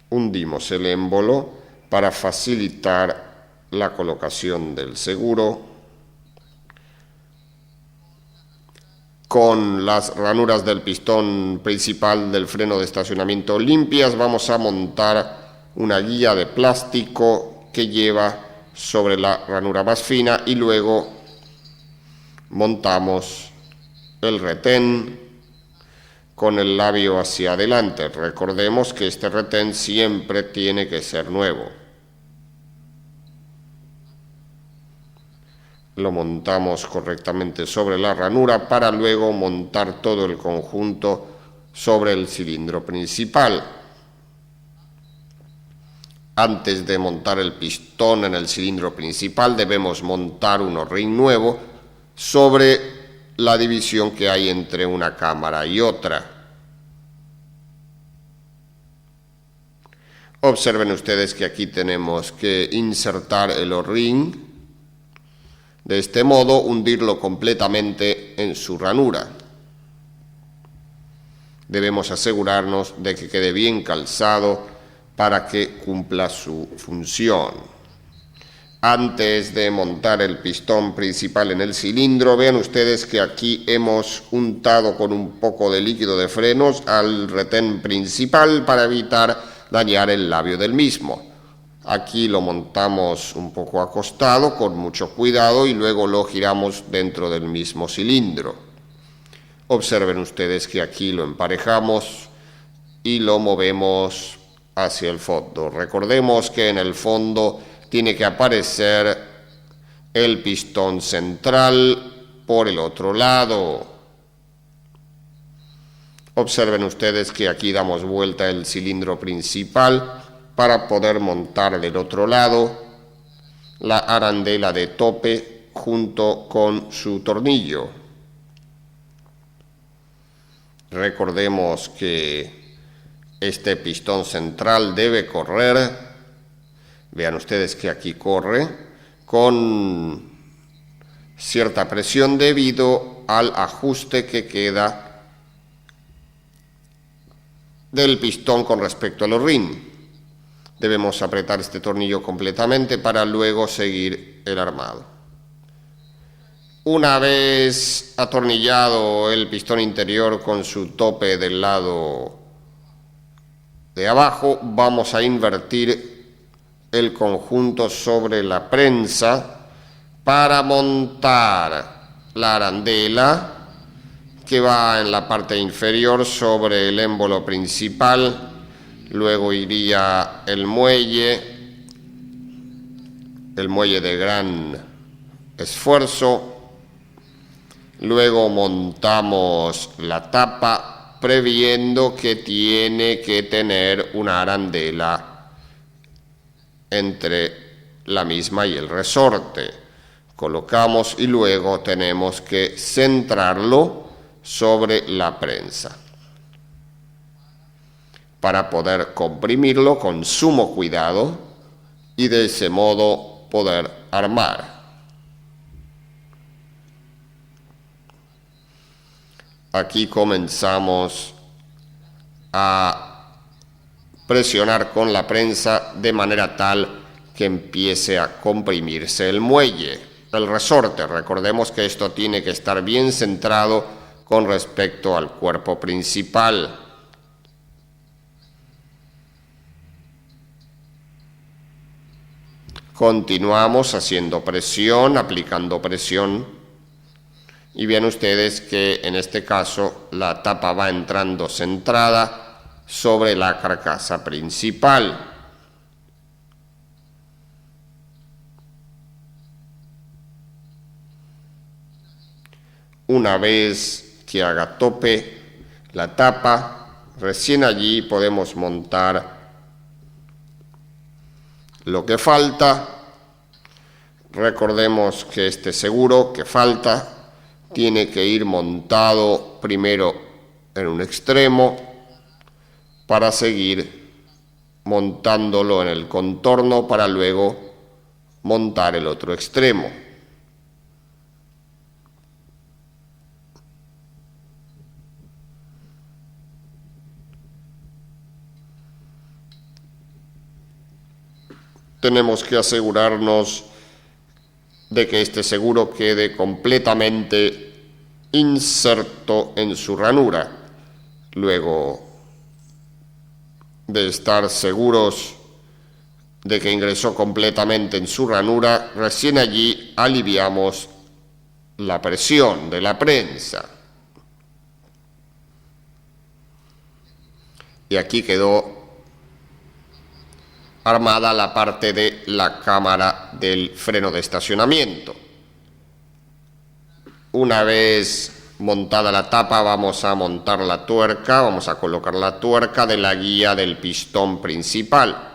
Hundimos el émbolo para facilitar la colocación del seguro con las ranuras del pistón principal del freno de estacionamiento limpias, vamos a montar una guía de plástico que lleva sobre la ranura más fina y luego montamos el retén con el labio hacia adelante. Recordemos que este retén siempre tiene que ser nuevo. Lo montamos correctamente sobre la ranura para luego montar todo el conjunto sobre el cilindro principal. Antes de montar el pistón en el cilindro principal debemos montar un O-ring nuevo sobre la división que hay entre una cámara y otra. Observen ustedes que aquí tenemos que insertar el O-ring. De este modo, hundirlo completamente en su ranura. Debemos asegurarnos de que quede bien calzado para que cumpla su función. Antes de montar el pistón principal en el cilindro, vean ustedes que aquí hemos untado con un poco de líquido de frenos al retén principal para evitar dañar el labio del mismo. Aquí lo montamos un poco acostado con mucho cuidado y luego lo giramos dentro del mismo cilindro. Observen ustedes que aquí lo emparejamos y lo movemos hacia el fondo. Recordemos que en el fondo tiene que aparecer el pistón central por el otro lado. Observen ustedes que aquí damos vuelta el cilindro principal para poder montar del otro lado la arandela de tope junto con su tornillo. Recordemos que este pistón central debe correr, vean ustedes que aquí corre, con cierta presión debido al ajuste que queda del pistón con respecto al O-ring. Debemos apretar este tornillo completamente para luego seguir el armado. Una vez atornillado el pistón interior con su tope del lado de abajo, vamos a invertir el conjunto sobre la prensa para montar la arandela que va en la parte inferior sobre el émbolo principal. Luego iría el muelle de gran esfuerzo. Luego montamos la tapa, previendo que tiene que tener una arandela entre la misma y el resorte. Colocamos y luego tenemos que centrarlo sobre la prensa para poder comprimirlo con sumo cuidado y de ese modo poder armar. Aquí comenzamos a presionar con la prensa de manera tal que empiece a comprimirse el muelle, el resorte. Recordemos que esto tiene que estar bien centrado con respecto al cuerpo principal. Continuamos haciendo presión, aplicando presión, y vean ustedes que en este caso la tapa va entrando centrada sobre la carcasa principal. Una vez que haga tope la tapa, recién allí podemos montar lo que falta. Recordemos que este seguro que falta tiene que ir montado primero en un extremo para seguir montándolo en el contorno para luego montar el otro extremo. Tenemos que asegurarnos de que este seguro quede completamente inserto en su ranura. Luego de estar seguros de que ingresó completamente en su ranura, recién allí aliviamos la presión de la prensa. Y aquí quedó armada la parte de la cámara del freno de estacionamiento. Una vez montada la tapa, vamos a montar la tuerca, vamos a colocar la tuerca de la guía del pistón principal.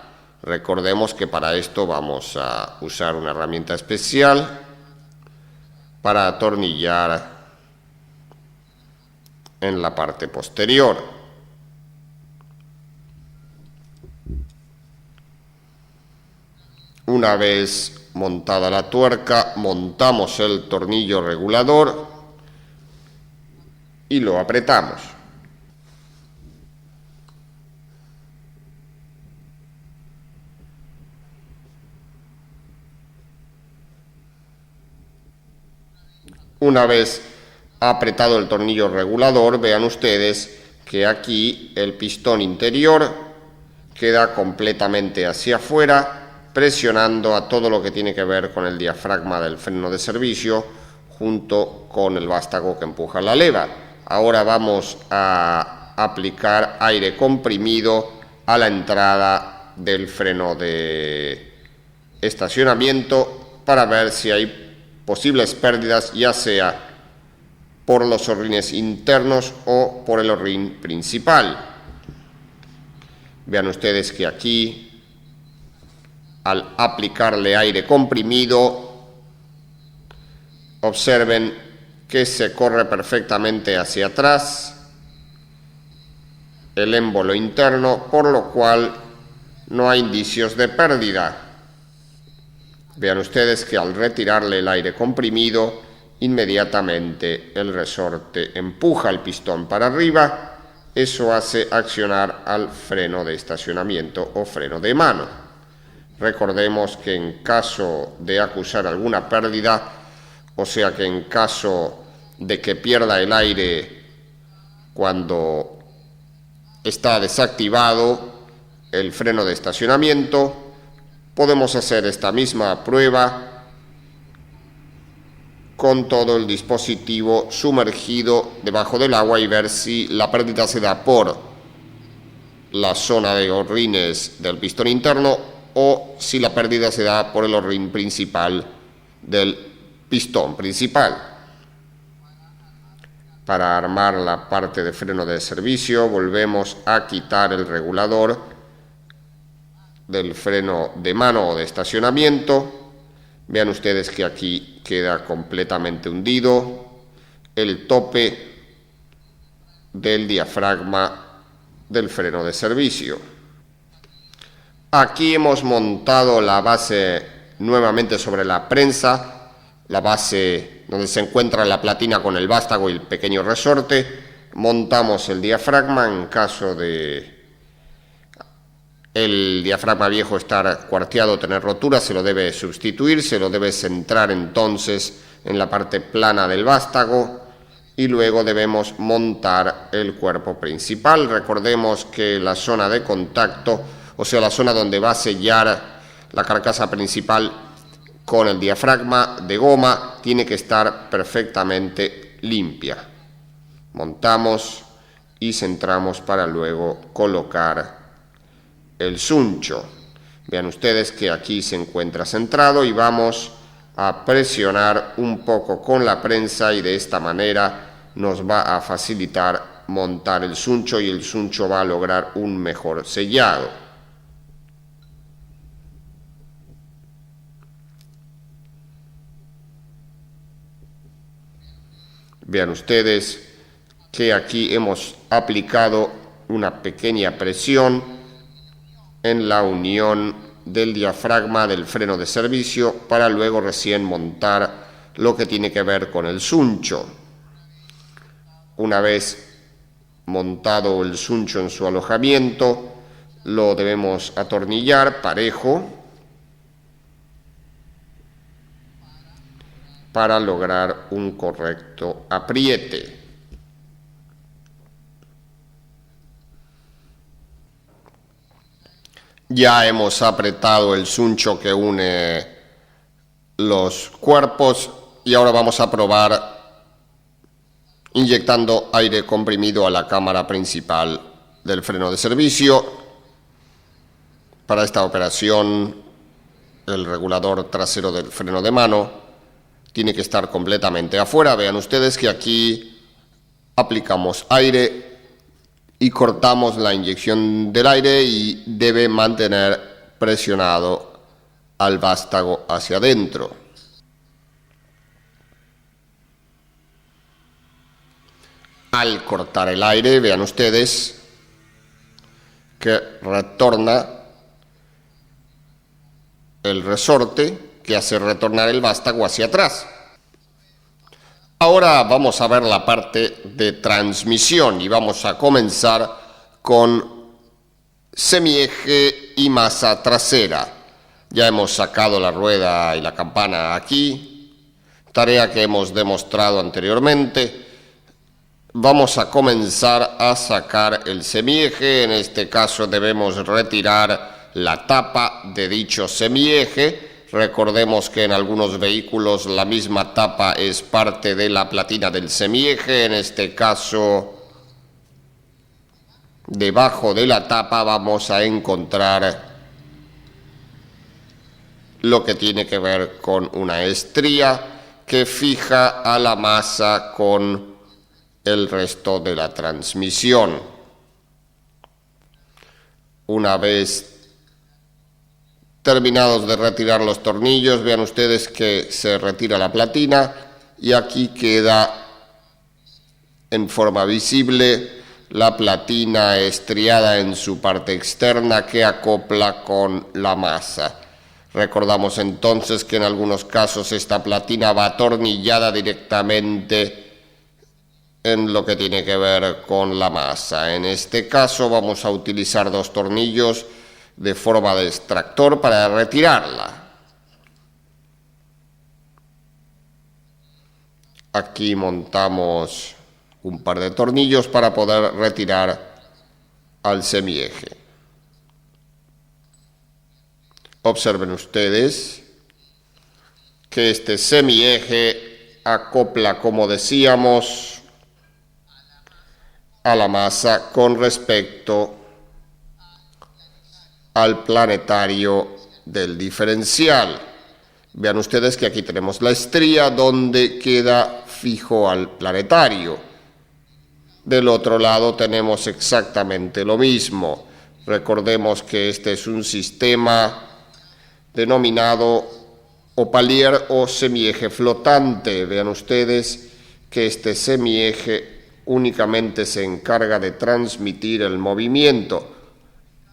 Recordemos que para esto vamos a usar una herramienta especial para atornillar en la parte posterior. Una vez montada la tuerca, montamos el tornillo regulador y lo apretamos. Una vez apretado el tornillo regulador, vean ustedes que aquí el pistón interior queda completamente hacia afuera, presionando a todo lo que tiene que ver con el diafragma del freno de servicio junto con el vástago que empuja la leva. Ahora vamos a aplicar aire comprimido a la entrada del freno de estacionamiento para ver si hay posibles pérdidas, ya sea por los horrines internos o por el horrín principal. Vean ustedes que aquí, al aplicarle aire comprimido, observen que se corre perfectamente hacia atrás el émbolo interno, por lo cual no hay indicios de pérdida. Vean ustedes que al retirarle el aire comprimido, inmediatamente el resorte empuja el pistón para arriba. Eso hace accionar al freno de estacionamiento o freno de mano. Recordemos que en caso de acusar alguna pérdida, o sea que en caso de que pierda el aire cuando está desactivado el freno de estacionamiento, podemos hacer esta misma prueba con todo el dispositivo sumergido debajo del agua y ver si la pérdida se da por la zona de horrines del pistón interno o si la pérdida se da por el horrín principal del pistón principal. Para armar la parte de freno de servicio, volvemos a quitar el regulador del freno de mano o de estacionamiento. Vean ustedes que aquí queda completamente hundido el tope del diafragma del freno de servicio. Aquí hemos montado la base nuevamente sobre la prensa, la base donde se encuentra la platina con el vástago y el pequeño resorte. Montamos el diafragma en caso de el diafragma viejo estar cuarteado o tener rotura, se lo debe sustituir, se lo debe centrar entonces en la parte plana del vástago y luego debemos montar el cuerpo principal. Recordemos que la zona de contacto, o sea, la zona donde va a sellar la carcasa principal con el diafragma de goma, tiene que estar perfectamente limpia. Montamos y centramos para luego colocar el suncho. Vean ustedes que aquí se encuentra centrado y vamos a presionar un poco con la prensa y de esta manera nos va a facilitar montar el suncho y el suncho va a lograr un mejor sellado. Vean ustedes que aquí hemos aplicado una pequeña presión en la unión del diafragma del freno de servicio para luego recién montar lo que tiene que ver con el suncho. Una vez montado el suncho en su alojamiento, lo debemos atornillar parejo para lograr un correcto apriete. Ya hemos apretado el suncho que une los cuerpos y ahora vamos a probar inyectando aire comprimido a la cámara principal del freno de servicio. Para esta operación, el regulador trasero del freno de mano tiene que estar completamente afuera. Vean ustedes que aquí aplicamos aire y cortamos la inyección del aire y debe mantener presionado al vástago hacia adentro. Al cortar el aire, vean ustedes que retorna el resorte que hace retornar el vástago hacia atrás. Ahora vamos a ver la parte de transmisión y vamos a comenzar con semieje y masa trasera. Ya hemos sacado la rueda y la campana aquí, tarea que hemos demostrado anteriormente. Vamos a comenzar a sacar el semieje. En este caso debemos retirar la tapa de dicho semieje. Recordemos que en algunos vehículos la misma tapa es parte de la platina del semieje. En este caso, debajo de la tapa vamos a encontrar lo que tiene que ver con una estría que fija a la masa con el resto de la transmisión. Una vez terminados de retirar los tornillos, vean ustedes que se retira la platina y aquí queda en forma visible la platina estriada en su parte externa que acopla con la masa. Recordamos entonces que en algunos casos esta platina va atornillada directamente en lo que tiene que ver con la masa. En este caso vamos a utilizar dos tornillos de forma de extractor para retirarla. Aquí montamos un par de tornillos para poder retirar al semieje. Observen ustedes que este semieje acopla, como decíamos, a la masa con respecto al planetario del diferencial. Vean ustedes que aquí tenemos la estría donde queda fijo al planetario. Del otro lado tenemos exactamente lo mismo. Recordemos que este es un sistema denominado opalier o semieje flotante. Vean ustedes que este semieje únicamente se encarga de transmitir el movimiento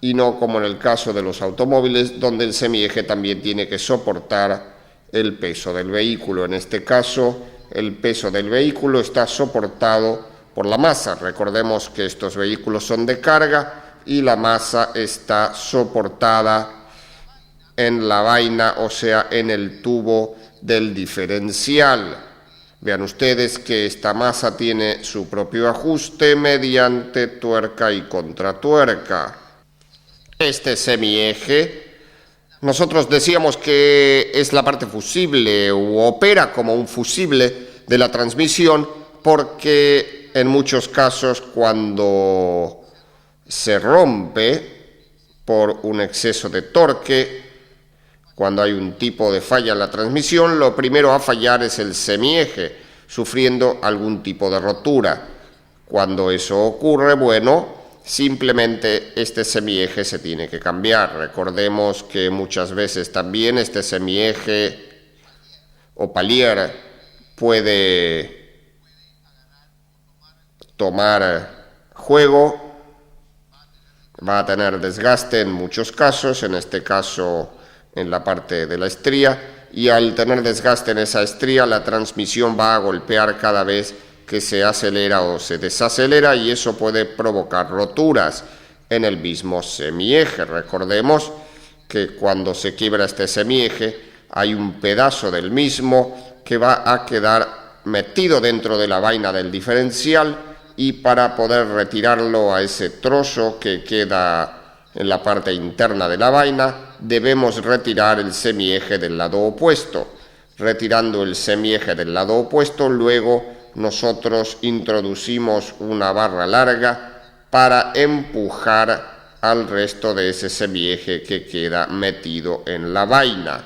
y no como en el caso de los automóviles, donde el semieje también tiene que soportar el peso del vehículo. En este caso, el peso del vehículo está soportado por la masa. Recordemos que estos vehículos son de carga y la masa está soportada en la vaina, o sea, en el tubo del diferencial. Vean ustedes que esta masa tiene su propio ajuste mediante tuerca y contratuerca. Este semieje, nosotros decíamos que es la parte fusible o opera como un fusible de la transmisión porque en muchos casos cuando se rompe por un exceso de torque, cuando hay un tipo de falla en la transmisión, lo primero a fallar es el semieje, sufriendo algún tipo de rotura. Cuando eso ocurre, bueno, simplemente este semieje se tiene que cambiar. Recordemos que muchas veces también este semieje o palier puede tomar juego, va a tener desgaste en muchos casos, en este caso en la parte de la estría, y al tener desgaste en esa estría la transmisión va a golpear cada vez que se acelera o se desacelera y eso puede provocar roturas en el mismo semieje. Recordemos que cuando se quiebra este semieje hay un pedazo del mismo que va a quedar metido dentro de la vaina del diferencial, y para poder retirarlo a ese trozo que queda en la parte interna de la vaina, debemos retirar el semieje del lado opuesto. Retirando el semieje del lado opuesto, luego nosotros introducimos una barra larga para empujar al resto de ese semieje que queda metido en la vaina.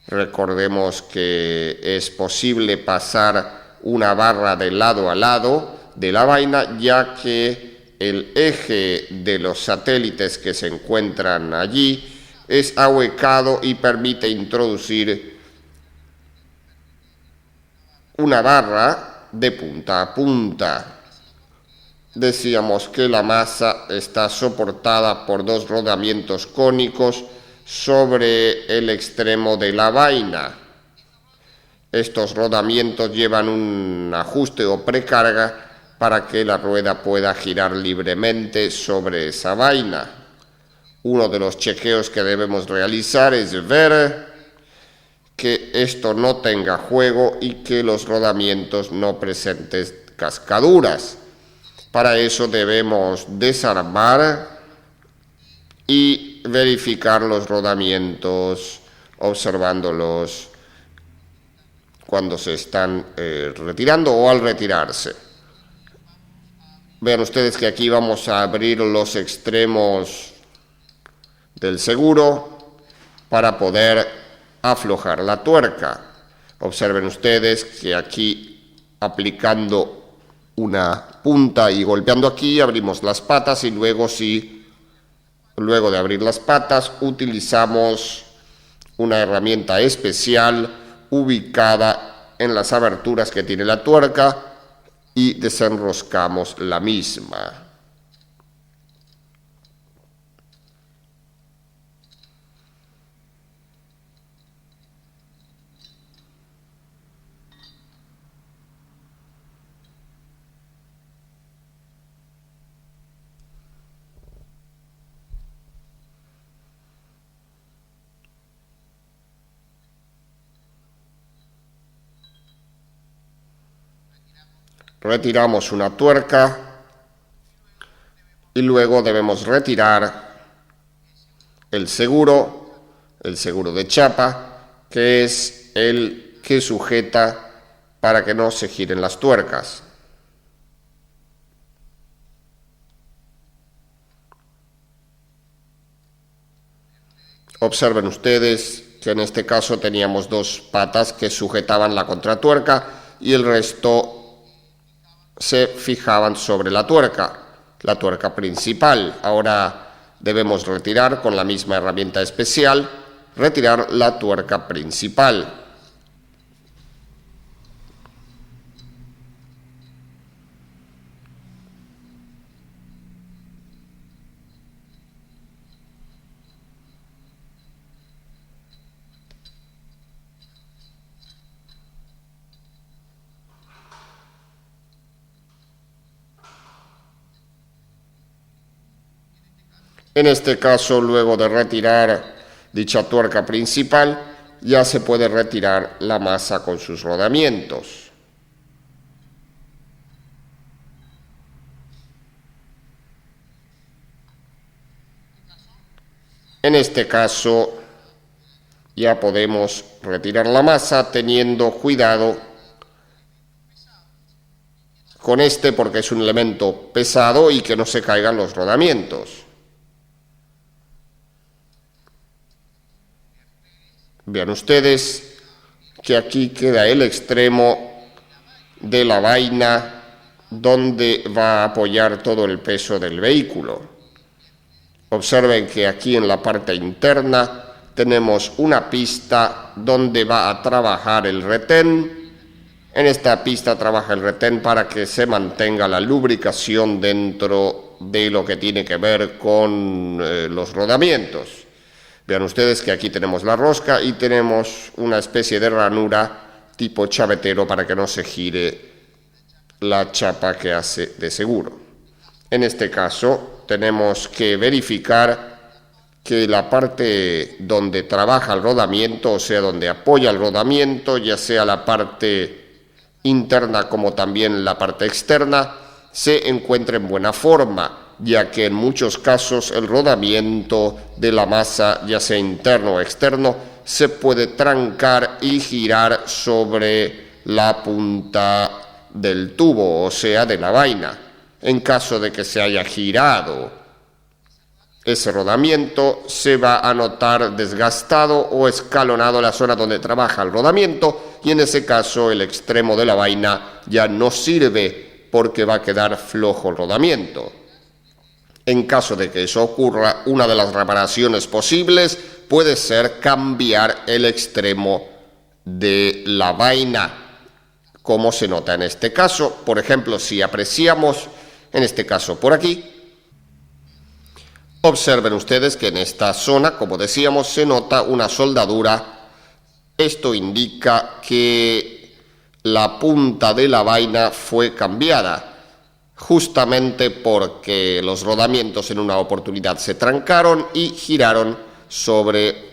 Recordemos que es posible pasar una barra de lado a lado de la vaina, ya que el eje de los satélites que se encuentran allí es ahuecado y permite introducir una barra de punta a punta. Decíamos que la masa está soportada por dos rodamientos cónicos sobre el extremo de la vaina. Estos rodamientos llevan un ajuste o precarga para que la rueda pueda girar libremente sobre esa vaina. Uno de los chequeos que debemos realizar es ver que esto no tenga juego y que los rodamientos no presenten cascaduras. Para eso debemos desarmar y verificar los rodamientos observándolos cuando se están retirando o al retirarse. Vean ustedes que aquí vamos a abrir los extremos del seguro para poder aflojar la tuerca. Observen ustedes que aquí, aplicando una punta y golpeando aquí, abrimos las patas, y luego de abrir las patas utilizamos una herramienta especial ubicada en las aberturas que tiene la tuerca y desenroscamos la misma. Retiramos una tuerca y luego debemos retirar el seguro de chapa, que es el que sujeta para que no se giren las tuercas. Observen ustedes que en este caso teníamos dos patas que sujetaban la contratuerca y el resto se fijaban sobre la tuerca principal. Ahora debemos retirar con la misma herramienta especial, retirar la tuerca principal. En este caso, luego de retirar dicha tuerca principal, ya se puede retirar la masa con sus rodamientos. En este caso, ya podemos retirar la masa teniendo cuidado con este, porque es un elemento pesado y que no se caigan los rodamientos. Vean ustedes que aquí queda el extremo de la vaina donde va a apoyar todo el peso del vehículo. Observen que aquí en la parte interna tenemos una pista donde va a trabajar el retén. En esta pista trabaja el retén para que se mantenga la lubricación dentro de lo que tiene que ver con los rodamientos. Vean ustedes que aquí tenemos la rosca y tenemos una especie de ranura tipo chavetero para que no se gire la chapa que hace de seguro. En este caso tenemos que verificar que la parte donde trabaja el rodamiento, o sea, donde apoya el rodamiento, ya sea la parte interna como también la parte externa, se encuentre en buena forma, ya que en muchos casos el rodamiento de la masa, ya sea interno o externo, se puede trancar y girar sobre la punta del tubo, o sea, de la vaina. En caso de que se haya girado ese rodamiento, se va a notar desgastado o escalonado la zona donde trabaja el rodamiento, y en ese caso el extremo de la vaina ya no sirve porque va a quedar flojo el rodamiento. En caso de que eso ocurra, una de las reparaciones posibles puede ser cambiar el extremo de la vaina, como se nota en este caso. Por ejemplo, si apreciamos, en este caso por aquí, observen ustedes que en esta zona, como decíamos, se nota una soldadura. Esto indica que la punta de la vaina fue cambiada, justamente porque los rodamientos en una oportunidad se trancaron y giraron sobre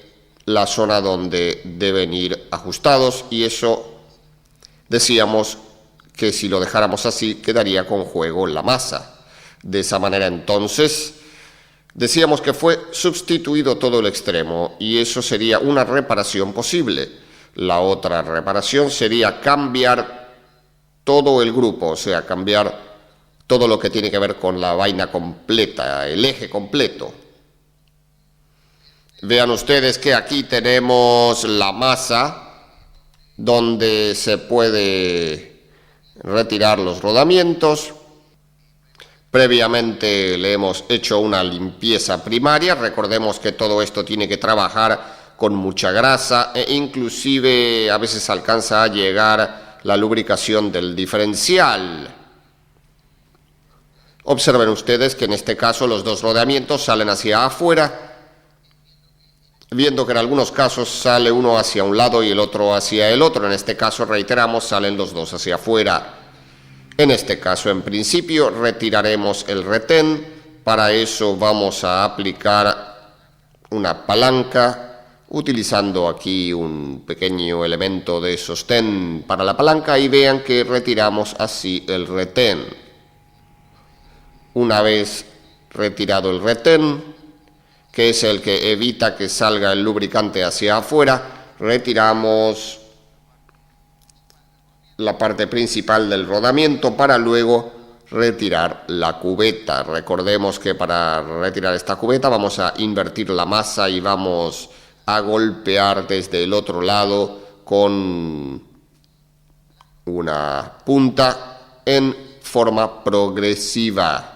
la zona donde deben ir ajustados, y eso decíamos que si lo dejáramos así quedaría con juego la masa. De esa manera entonces decíamos que fue sustituido todo el extremo, y eso sería una reparación posible. La otra reparación sería cambiar todo el grupo, o sea, cambiar todo lo que tiene que ver con la vaina completa, el eje completo. Vean ustedes que aquí tenemos la masa donde se puede retirar los rodamientos. Previamente le hemos hecho una limpieza primaria. Recordemos que todo esto tiene que trabajar con mucha grasa e inclusive a veces alcanza a llegar la lubricación del diferencial. Observen ustedes que en este caso los dos rodamientos salen hacia afuera, viendo que en algunos casos sale uno hacia un lado y el otro hacia el otro. En este caso, reiteramos, salen los dos hacia afuera. En este caso, en principio, retiraremos el retén. Para eso vamos a aplicar una palanca, utilizando aquí un pequeño elemento de sostén para la palanca, y vean que retiramos así el retén. Una vez retirado el retén, que es el que evita que salga el lubricante hacia afuera, retiramos la parte principal del rodamiento para luego retirar la cubeta. Recordemos que para retirar esta cubeta vamos a invertir la masa y vamos a golpear desde el otro lado con una punta en forma progresiva.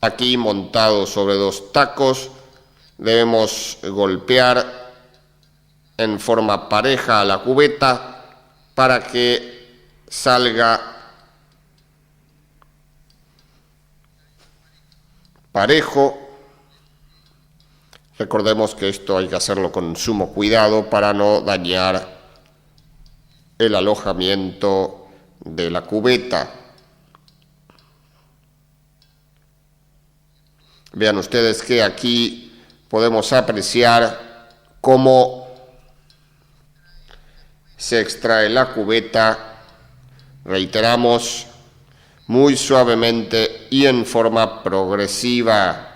Aquí, montado sobre dos tacos, debemos golpear en forma pareja a la cubeta para que salga parejo. Recordemos que esto hay que hacerlo con sumo cuidado para no dañar el alojamiento de la cubeta. Vean ustedes que aquí podemos apreciar cómo se extrae la cubeta, reiteramos, muy suavemente y en forma progresiva.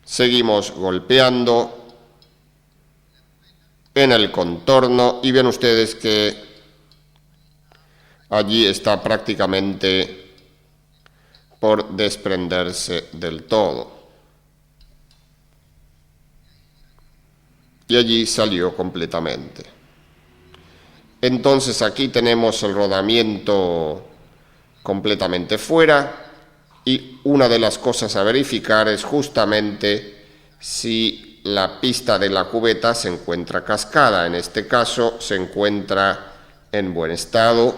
Seguimos golpeando en el contorno y ven ustedes que allí está prácticamente por desprenderse del todo. Y allí salió completamente. Entonces aquí tenemos el rodamiento completamente fuera. Y una de las cosas a verificar es justamente si la pista de la cubeta se encuentra cascada. En este caso se encuentra en buen estado,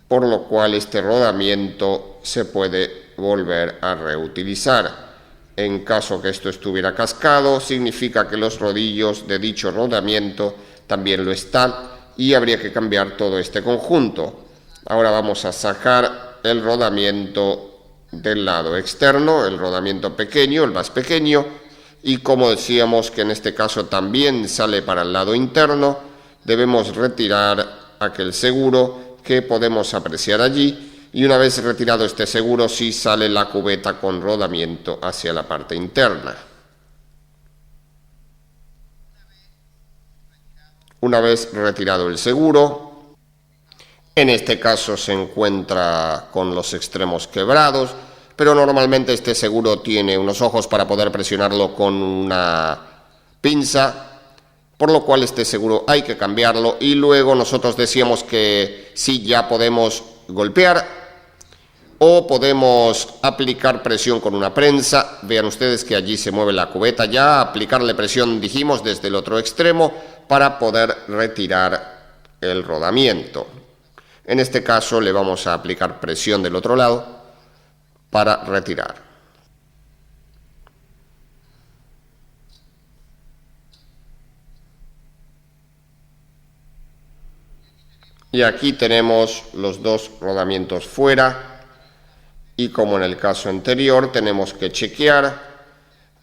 por lo cual este rodamiento se puede volver a reutilizar. En caso que esto estuviera cascado, significa que los rodillos de dicho rodamiento también lo están y habría que cambiar todo este conjunto. Ahora vamos a sacar el rodamiento del lado externo, el rodamiento pequeño, el más pequeño, y como decíamos que en este caso también sale para el lado interno, debemos retirar aquel seguro que podemos apreciar allí. Y una vez retirado este seguro, sí sale la cubeta con rodamiento hacia la parte interna. Una vez retirado el seguro, en este caso se encuentra con los extremos quebrados, pero normalmente este seguro tiene unos ojos para poder presionarlo con una pinza, por lo cual este seguro hay que cambiarlo. Y luego nosotros decíamos que sí, ya podemos golpear o podemos aplicar presión con una prensa. Vean ustedes que allí se mueve la cubeta ya. Aplicarle presión, dijimos, desde el otro extremo para poder retirar el rodamiento. En este caso le vamos a aplicar presión del otro lado para retirar. Y aquí tenemos los dos rodamientos fuera. Y como en el caso anterior, tenemos que chequear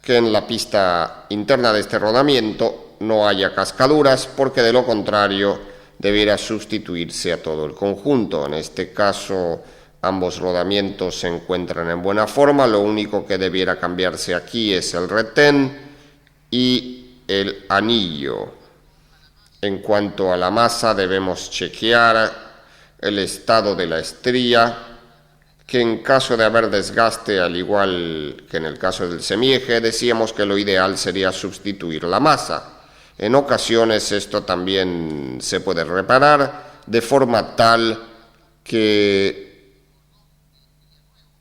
que en la pista interna de este rodamiento no haya cascaduras, porque de lo contrario debiera sustituirse a todo el conjunto. En este caso, ambos rodamientos se encuentran en buena forma. Lo único que debiera cambiarse aquí es el retén y el anillo. En cuanto a la masa, debemos chequear el estado de la estría, que en caso de haber desgaste, al igual que en el caso del semieje, decíamos que lo ideal sería sustituir la masa. En ocasiones esto también se puede reparar de forma tal que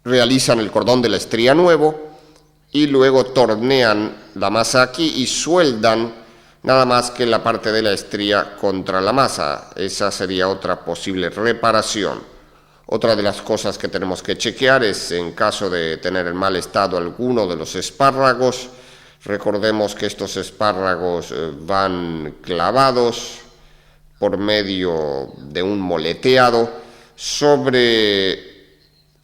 realizan el cordón de la estría nuevo y luego tornean la masa aquí y sueldan nada más que la parte de la estría contra la masa. Esa sería otra posible reparación. Otra de las cosas que tenemos que chequear es en caso de tener en mal estado alguno de los espárragos. Recordemos que estos espárragos van clavados por medio de un moleteado sobre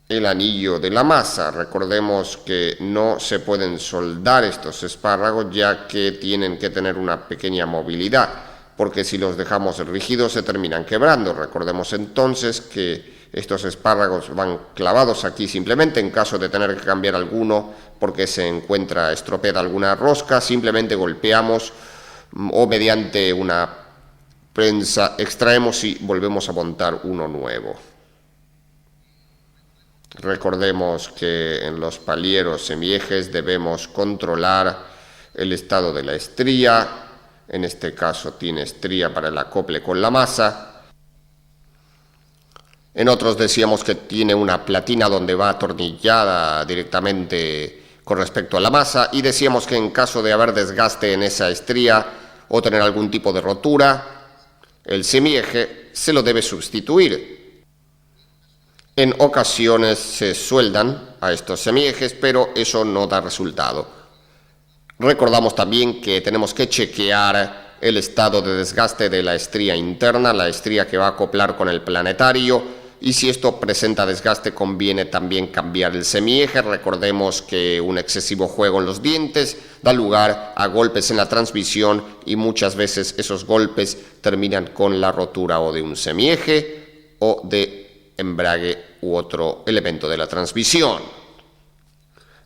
el anillo de la masa. Recordemos que no se pueden soldar estos espárragos, ya que tienen que tener una pequeña movilidad, porque si los dejamos rígidos se terminan quebrando. Recordemos entonces que estos espárragos van clavados aquí simplemente. En caso de tener que cambiar alguno porque se encuentra estropeada alguna rosca, simplemente golpeamos o mediante una prensa extraemos y volvemos a montar uno nuevo. Recordemos que en los palieros semiejes debemos controlar el estado de la estría. En este caso tiene estría para el acople con la masa. En otros decíamos que tiene una platina donde va atornillada directamente con respecto a la masa, y decíamos que en caso de haber desgaste en esa estría o tener algún tipo de rotura, el semieje se lo debe sustituir. En ocasiones se sueldan a estos semiejes, pero eso no da resultado. Recordamos también que tenemos que chequear el estado de desgaste de la estría interna, la estría que va a acoplar con el planetario, y si esto presenta desgaste conviene también cambiar el semieje. Recordemos que un excesivo juego en los dientes da lugar a golpes en la transmisión y muchas veces esos golpes terminan con la rotura o de un semieje o de embrague u otro elemento de la transmisión.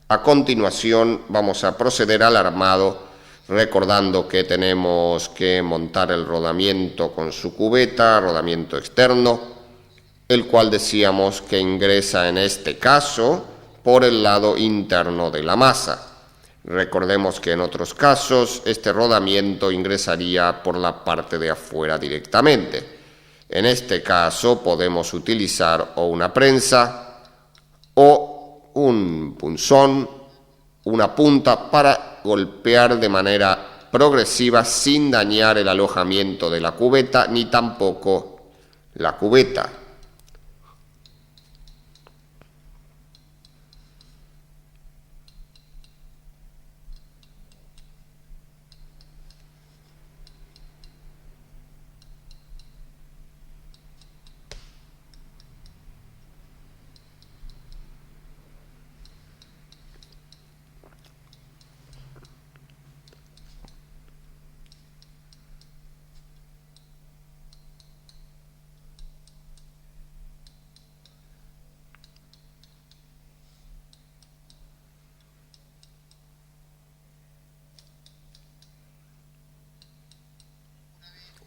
A continuación vamos a proceder al armado, recordando que tenemos que montar el rodamiento con su cubeta, rodamiento externo, el cual decíamos que ingresa en este caso por el lado interno de la masa. Recordemos que en otros casos este rodamiento ingresaría por la parte de afuera directamente. En este caso podemos utilizar o una prensa o un punzón, una punta, para golpear de manera progresiva sin dañar el alojamiento de la cubeta ni tampoco la cubeta.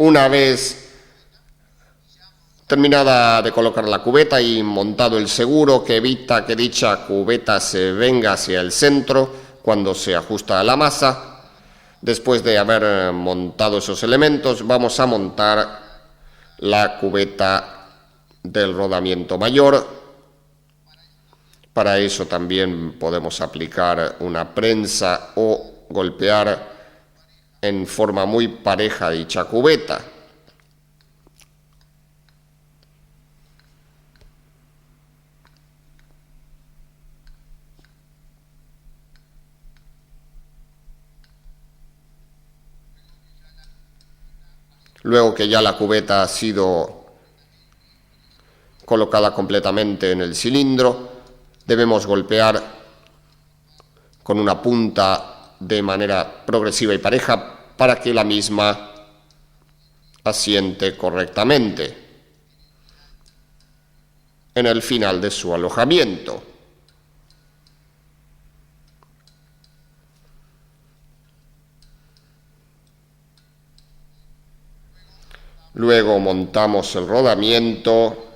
Una vez terminada de colocar la cubeta y montado el seguro que evita que dicha cubeta se venga hacia el centro cuando se ajusta a la masa, después de haber montado esos elementos, vamos a montar la cubeta del rodamiento mayor. Para eso también podemos aplicar una prensa o golpear en forma muy pareja dicha cubeta. Luego que ya la cubeta ha sido colocada completamente en el cilindro, debemos golpear con una punta de manera progresiva y pareja para que la misma asiente correctamente en el final de su alojamiento. Luego montamos el rodamiento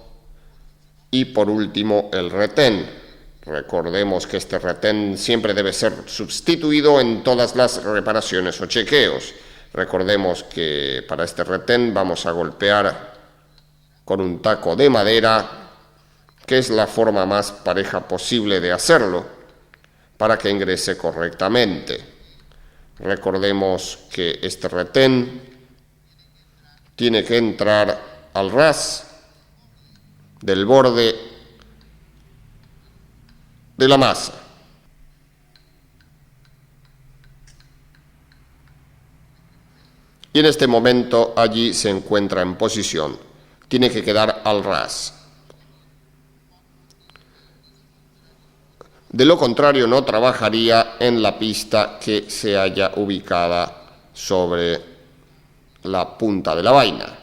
y por último el retén. Recordemos que este retén siempre debe ser sustituido en todas las reparaciones o chequeos. Recordemos que para este retén vamos a golpear con un taco de madera, que es la forma más pareja posible de hacerlo, para que ingrese correctamente. Recordemos que este retén tiene que entrar al ras del borde de la masa. Y en este momento allí se encuentra en posición. Tiene que quedar al ras. De lo contrario, no trabajaría en la pista que se haya ubicada sobre la punta de la vaina.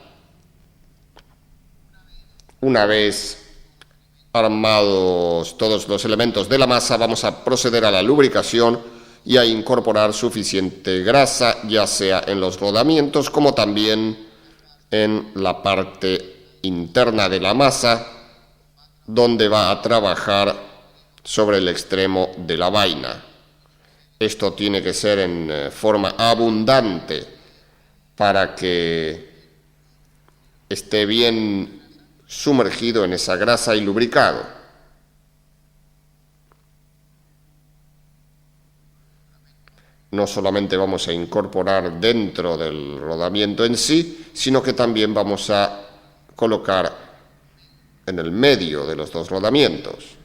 Una vez armados todos los elementos de la masa, vamos a proceder a la lubricación y a incorporar suficiente grasa, ya sea en los rodamientos como también en la parte interna de la masa, donde va a trabajar sobre el extremo de la vaina. Esto tiene que ser en forma abundante para que esté bien sumergido en esa grasa y lubricado. No solamente vamos a incorporar dentro del rodamiento en sí, sino que también vamos a colocar en el medio de los dos rodamientos.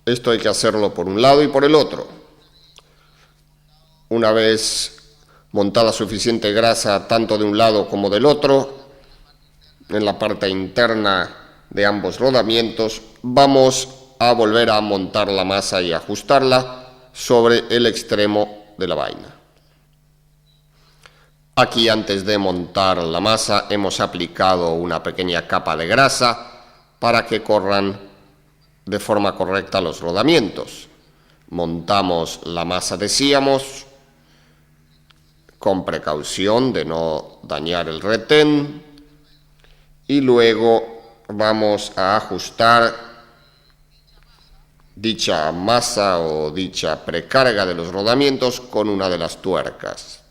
Esto hay que hacerlo por un lado y por el otro. Una vez montada suficiente grasa tanto de un lado como del otro, en la parte interna de ambos rodamientos, vamos a volver a montar la masa y ajustarla sobre el extremo de la vaina. Aquí, antes de montar la masa, hemos aplicado una pequeña capa de grasa para que corran de forma correcta los rodamientos. Montamos la masa, decíamos, con precaución de no dañar el retén, y luego vamos a ajustar dicha masa o dicha precarga de los rodamientos con una de las tuercas.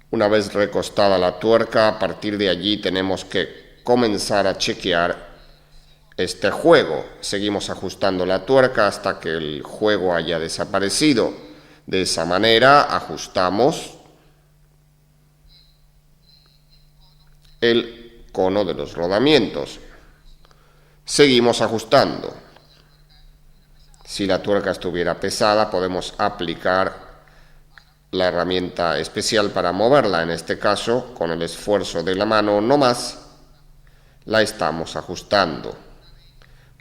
Una vez recostada la tuerca, a partir de allí tenemos que comenzar a chequear este juego. Seguimos ajustando la tuerca hasta que el juego haya desaparecido. De esa manera ajustamos el cono de los rodamientos. Seguimos ajustando. Si la tuerca estuviera pesada, podemos aplicar la herramienta especial para moverla. En este caso, con el esfuerzo de la mano no más, la estamos ajustando.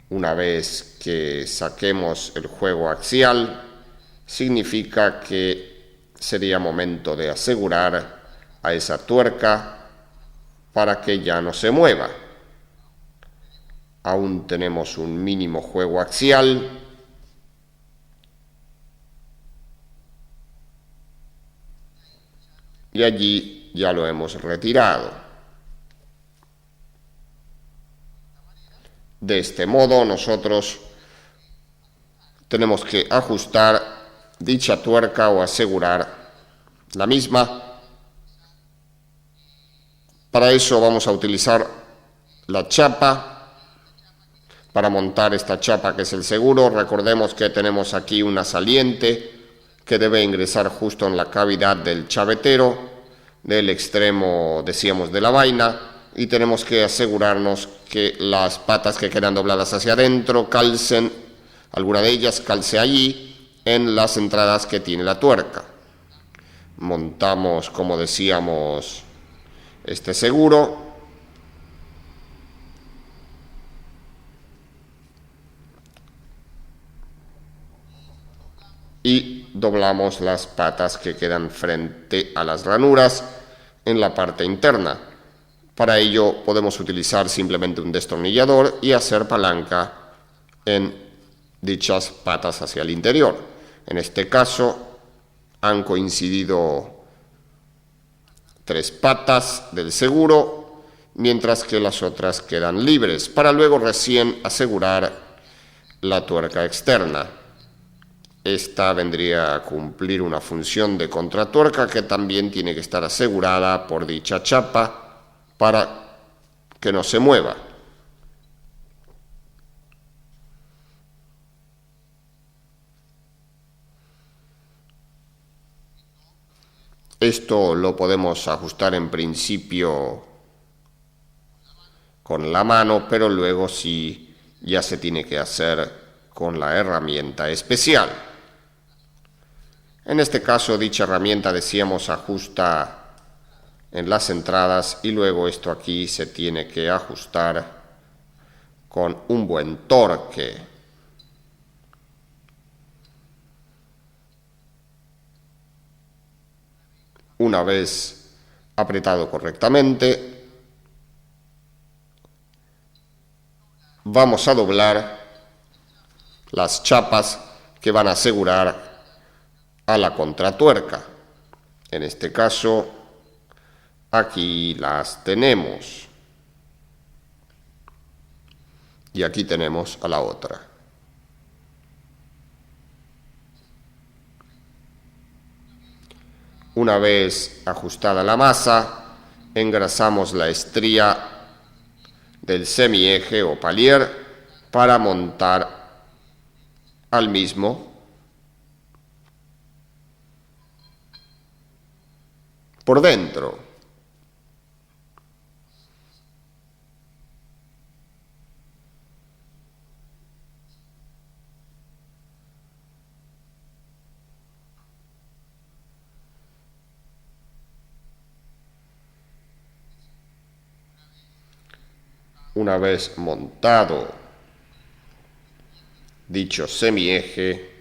Una vez que saquemos el juego axial, significa que sería momento de asegurar a esa tuerca para que ya no se mueva. Aún tenemos un mínimo juego axial. Y allí ya lo hemos retirado. De este modo nosotros tenemos que ajustar dicha tuerca o asegurar la misma. Para eso vamos a utilizar la chapa. Para montar esta chapa, que es el seguro, recordemos que tenemos aquí una saliente que debe ingresar justo en la cavidad del chavetero, del extremo, decíamos, de la vaina, y tenemos que asegurarnos que las patas que quedan dobladas hacia adentro calcen, alguna de ellas calce allí en las entradas que tiene la tuerca. Montamos, como decíamos, este seguro. Y doblamos las patas que quedan frente a las ranuras en la parte interna. Para ello podemos utilizar simplemente un destornillador y hacer palanca en dichas patas hacia el interior. En este caso han coincidido 3 patas del seguro, mientras que las otras quedan libres, para luego recién asegurar la tuerca externa. Esta vendría a cumplir una función de contratuerca que también tiene que estar asegurada por dicha chapa para que no se mueva. Esto lo podemos ajustar en principio con la mano, pero luego sí ya se tiene que hacer con la herramienta especial. En este caso, dicha herramienta, decíamos, ajusta en las entradas y luego esto aquí se tiene que ajustar con un buen torque. Una vez apretado correctamente, vamos a doblar las chapas que van a asegurar a la contratuerca. En este caso, aquí las tenemos. Y aquí tenemos a la otra. Una vez ajustada la masa, engrasamos la estría del semieje o palier para montar al mismo por dentro. Una vez montado dicho semieje,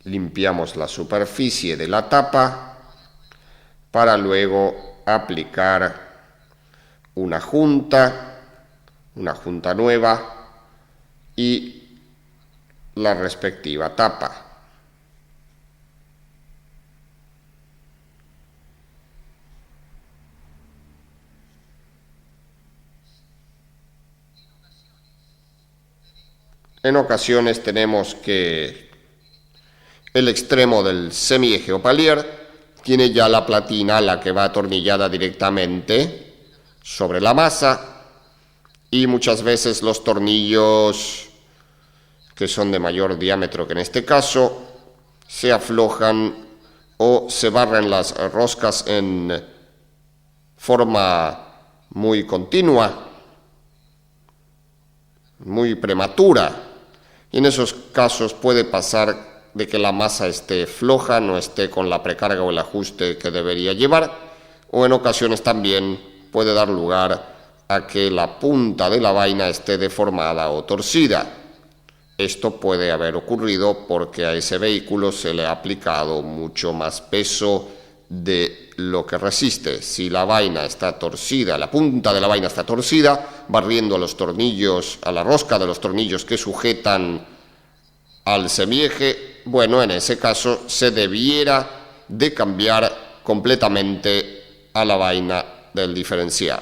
limpiamos la superficie de la tapa para luego aplicar una junta nueva y la respectiva tapa. En ocasiones tenemos que el extremo del semieje o palier tiene ya la platina, la que va atornillada directamente sobre la masa, y muchas veces los tornillos que son de mayor diámetro que en este caso se aflojan o se barren las roscas en forma muy continua. muy prematura. Y en esos casos puede pasar de que la masa esté floja, no esté con la precarga o el ajuste que debería llevar, o en ocasiones también puede dar lugar a que la punta de la vaina esté deformada o torcida. Esto puede haber ocurrido porque a ese vehículo se le ha aplicado mucho más peso de lo que resiste. Si la vaina está torcida, la punta de la vaina está torcida, barriendo a los tornillos, a la rosca de los tornillos que sujetan al semieje, bueno, en ese caso se debiera de cambiar completamente a la vaina del diferencial.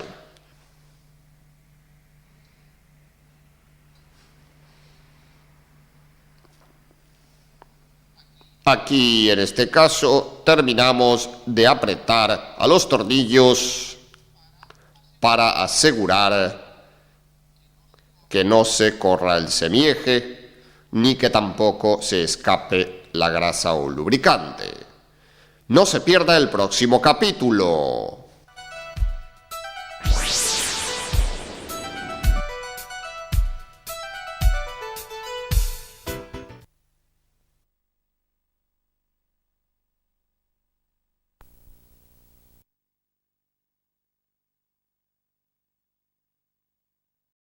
Aquí, en este caso, terminamos de apretar a los tornillos para asegurar que no se corra el semieje, ni que tampoco se escape la grasa o lubricante. No se pierda el próximo capítulo.